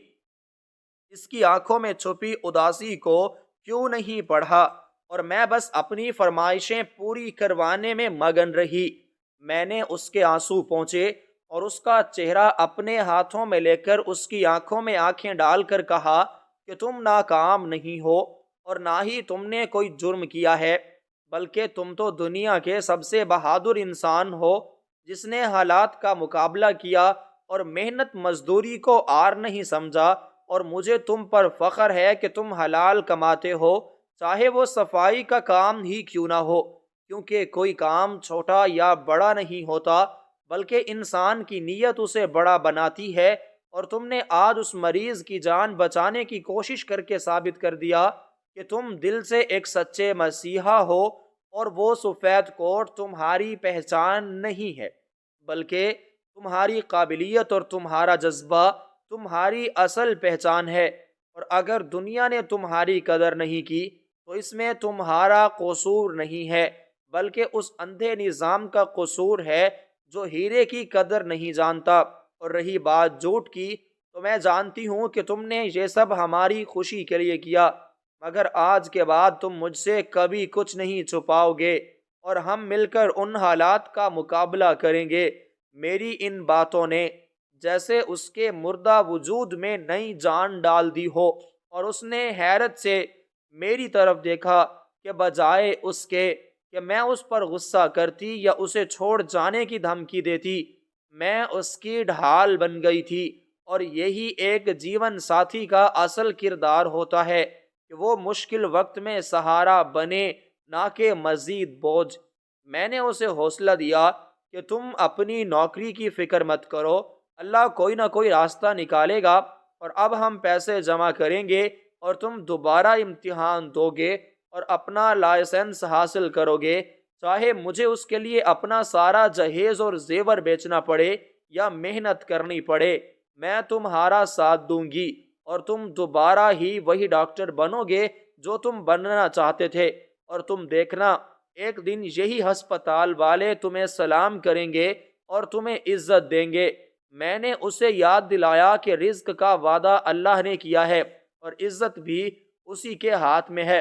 اس کی آنکھوں میں چھپی اداسی کو کیوں نہیں پڑھا، اور میں بس اپنی فرمائشیں پوری کروانے میں مگن رہی۔ میں نے اس کے آنسو پونچھے اور اس کا چہرہ اپنے ہاتھوں میں لے کر اس کی آنکھوں میں آنکھیں ڈال کر کہا کہ تم ناکام نہیں ہو اور نہ ہی تم نے کوئی جرم کیا ہے، بلکہ تم تو دنیا کے سب سے بہادر انسان ہو جس نے حالات کا مقابلہ کیا اور محنت مزدوری کو آر نہیں سمجھا، اور مجھے تم پر فخر ہے کہ تم حلال کماتے ہو، چاہے وہ صفائی کا کام ہی کیوں نہ ہو، کیونکہ کوئی کام چھوٹا یا بڑا نہیں ہوتا بلکہ انسان کی نیت اسے بڑا بناتی ہے، اور تم نے آج اس مریض کی جان بچانے کی کوشش کر کے ثابت کر دیا کہ تم دل سے ایک سچے مسیحا ہو، اور وہ سفید کوٹ تمہاری پہچان نہیں ہے بلکہ تمہاری قابلیت اور تمہارا جذبہ تمہاری اصل پہچان ہے، اور اگر دنیا نے تمہاری قدر نہیں کی تو اس میں تمہارا قصور نہیں ہے بلکہ اس اندھے نظام کا قصور ہے جو ہیرے کی قدر نہیں جانتا۔ اور رہی بات جھوٹ کی، تو میں جانتی ہوں کہ تم نے یہ سب ہماری خوشی کے لیے کیا، مگر آج کے بعد تم مجھ سے کبھی کچھ نہیں چھپاؤ گے اور ہم مل کر ان حالات کا مقابلہ کریں گے۔ میری ان باتوں نے جیسے اس کے مردہ وجود میں نئی جان ڈال دی ہو، اور اس نے حیرت سے میری طرف دیکھا کہ بجائے اس کے کہ میں اس پر غصہ کرتی یا اسے چھوڑ جانے کی دھمکی دیتی، میں اس کی ڈھال بن گئی تھی، اور یہی ایک جیون ساتھی کا اصل کردار ہوتا ہے کہ وہ مشکل وقت میں سہارا بنے نہ کہ مزید بوجھ۔ میں نے اسے حوصلہ دیا کہ تم اپنی نوکری کی فکر مت کرو، اللہ کوئی نہ کوئی راستہ نکالے گا، اور اب ہم پیسے جمع کریں گے اور تم دوبارہ امتحان دو گے اور اپنا لائسنس حاصل کرو گے، چاہے مجھے اس کے لیے اپنا سارا جہیز اور زیور بیچنا پڑے یا محنت کرنی پڑے، میں تمہارا ساتھ دوں گی، اور تم دوبارہ ہی وہی ڈاکٹر بنو گے جو تم بننا چاہتے تھے، اور تم دیکھنا ایک دن یہی ہسپتال والے تمہیں سلام کریں گے اور تمہیں عزت دیں گے۔ میں نے اسے یاد دلایا کہ رزق کا وعدہ اللہ نے کیا ہے اور عزت بھی اسی کے ہاتھ میں ہے۔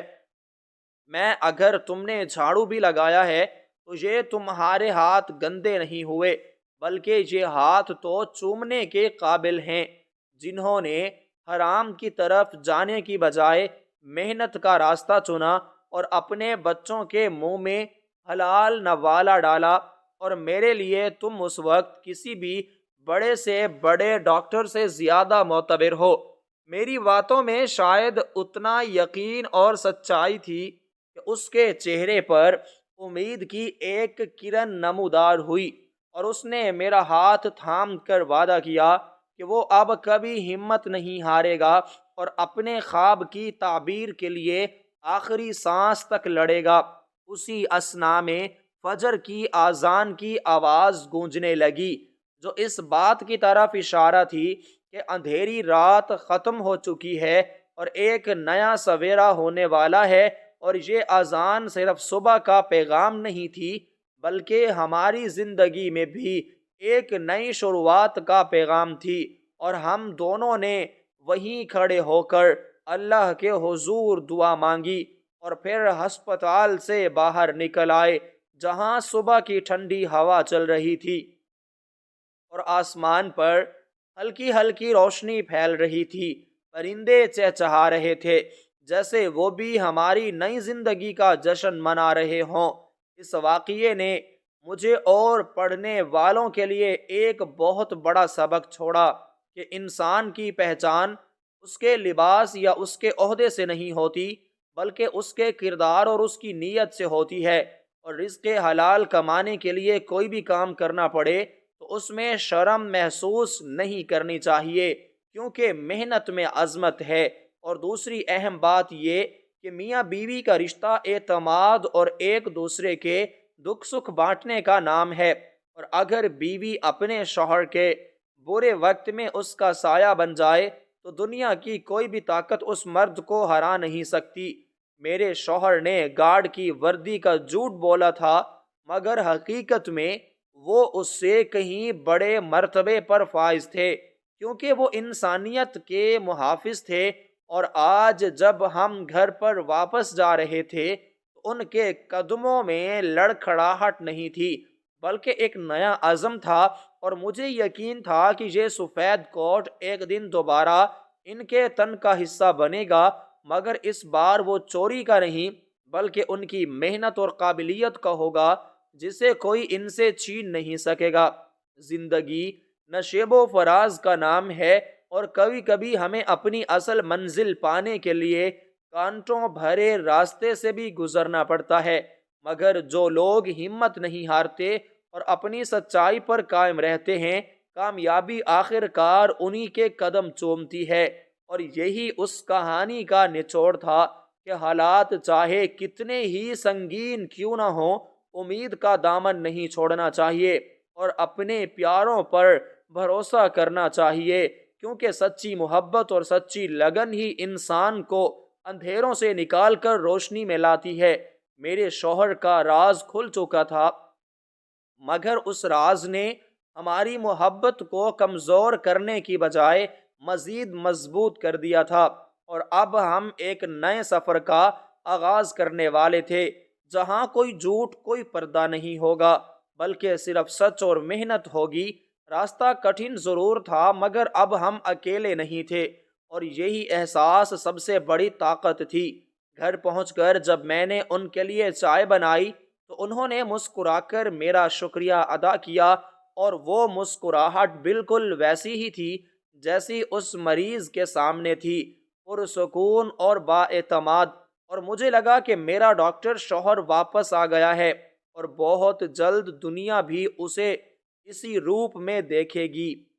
میں اگر تم نے جھاڑو بھی لگایا ہے تو یہ تمہارے ہاتھ گندے نہیں ہوئے بلکہ یہ ہاتھ تو چومنے کے قابل ہیں۔ جنہوں نے حرام کی طرف جانے کی بجائے محنت کا راستہ چنا اور اپنے بچوں کے منہ میں حلال نوالا ڈالا، اور میرے لیے تم اس وقت کسی بھی بڑے سے بڑے ڈاکٹر سے زیادہ معتبر ہو۔ میری باتوں میں شاید اتنا یقین اور سچائی تھی کہ اس کے چہرے پر امید کی ایک کرن نمودار ہوئی، اور اس نے میرا ہاتھ تھام کر وعدہ کیا کہ وہ اب کبھی ہمت نہیں ہارے گا اور اپنے خواب کی تعبیر کے لیے آخری سانس تک لڑے گا۔ اسی اثنا میں فجر کی اذان کی آواز گونجنے لگی، جو اس بات کی طرف اشارہ تھی کہ اندھیری رات ختم ہو چکی ہے اور ایک نیا سویرا ہونے والا ہے۔ اور یہ اذان صرف صبح کا پیغام نہیں تھی، بلکہ ہماری زندگی میں بھی ایک نئی شروعات کا پیغام تھی، اور ہم دونوں نے وہیں کھڑے ہو کر اللہ کے حضور دعا مانگی، اور پھر ہسپتال سے باہر نکل آئے جہاں صبح کی ٹھنڈی ہوا چل رہی تھی اور آسمان پر ہلکی ہلکی روشنی پھیل رہی تھی۔ پرندے چہچہا رہے تھے جیسے وہ بھی ہماری نئی زندگی کا جشن منا رہے ہوں۔ اس واقعے نے مجھے اور پڑھنے والوں کے لیے ایک بہت بڑا سبق چھوڑا کہ انسان کی پہچان اس کے لباس یا اس کے عہدے سے نہیں ہوتی، بلکہ اس کے کردار اور اس کی نیت سے ہوتی ہے۔ اور رزق حلال کمانے کے لیے کوئی بھی کام کرنا پڑے تو اس میں شرم محسوس نہیں کرنی چاہیے، کیونکہ محنت میں عظمت ہے۔ اور دوسری اہم بات یہ کہ میاں بیوی کا رشتہ اعتماد اور ایک دوسرے کے دکھ سکھ بانٹنے کا نام ہے، اور اگر بیوی اپنے شوہر کے برے وقت میں اس کا سایہ بن جائے تو دنیا کی کوئی بھی طاقت اس مرد کو ہرا نہیں سکتی۔ میرے شوہر نے گارڈ کی وردی کا جھوٹ بولا تھا، مگر حقیقت میں وہ اس سے کہیں بڑے مرتبے پر فائز تھے، کیونکہ وہ انسانیت کے محافظ تھے۔ اور آج جب ہم گھر پر واپس جا رہے تھے تو ان کے قدموں میں لڑکھڑاہٹ نہیں تھی، بلکہ ایک نیا عزم تھا، اور مجھے یقین تھا کہ یہ سفید کوٹ ایک دن دوبارہ ان کے تن کا حصہ بنے گا، مگر اس بار وہ چوری کا نہیں بلکہ ان کی محنت اور قابلیت کا ہوگا، جسے کوئی ان سے چھین نہیں سکے گا۔ زندگی نشیب و فراز کا نام ہے، اور کبھی کبھی ہمیں اپنی اصل منزل پانے کے لیے کانٹوں بھرے راستے سے بھی گزرنا پڑتا ہے، مگر جو لوگ ہمت نہیں ہارتے اور اپنی سچائی پر قائم رہتے ہیں، کامیابی آخر کار انہی کے قدم چومتی ہے۔ اور یہی اس کہانی کا نچوڑ تھا کہ حالات چاہے کتنے ہی سنگین کیوں نہ ہوں، امید کا دامن نہیں چھوڑنا چاہیے اور اپنے پیاروں پر بھروسہ کرنا چاہیے، کیونکہ سچی محبت اور سچی لگن ہی انسان کو اندھیروں سے نکال کر روشنی میں لاتی ہے۔ میرے شوہر کا راز کھل چکا تھا، مگر اس راز نے ہماری محبت کو کمزور کرنے کی بجائے مزید مضبوط کر دیا تھا، اور اب ہم ایک نئے سفر کا آغاز کرنے والے تھے، جہاں کوئی جھوٹ، کوئی پردہ نہیں ہوگا، بلکہ صرف سچ اور محنت ہوگی۔ راستہ کٹھن ضرور تھا، مگر اب ہم اکیلے نہیں تھے، اور یہی احساس سب سے بڑی طاقت تھی۔ گھر پہنچ کر جب میں نے ان کے لیے چائے بنائی تو انہوں نے مسکرا کر میرا شکریہ ادا کیا، اور وہ مسکراہٹ بالکل ویسی ہی تھی جیسی اس مریض کے سامنے تھی، پرسکون اور بااعتماد۔ اور مجھے لگا کہ میرا ڈاکٹر شوہر واپس آ گیا ہے، اور بہت جلد دنیا بھی اسے اسی روپ میں دیکھے گی۔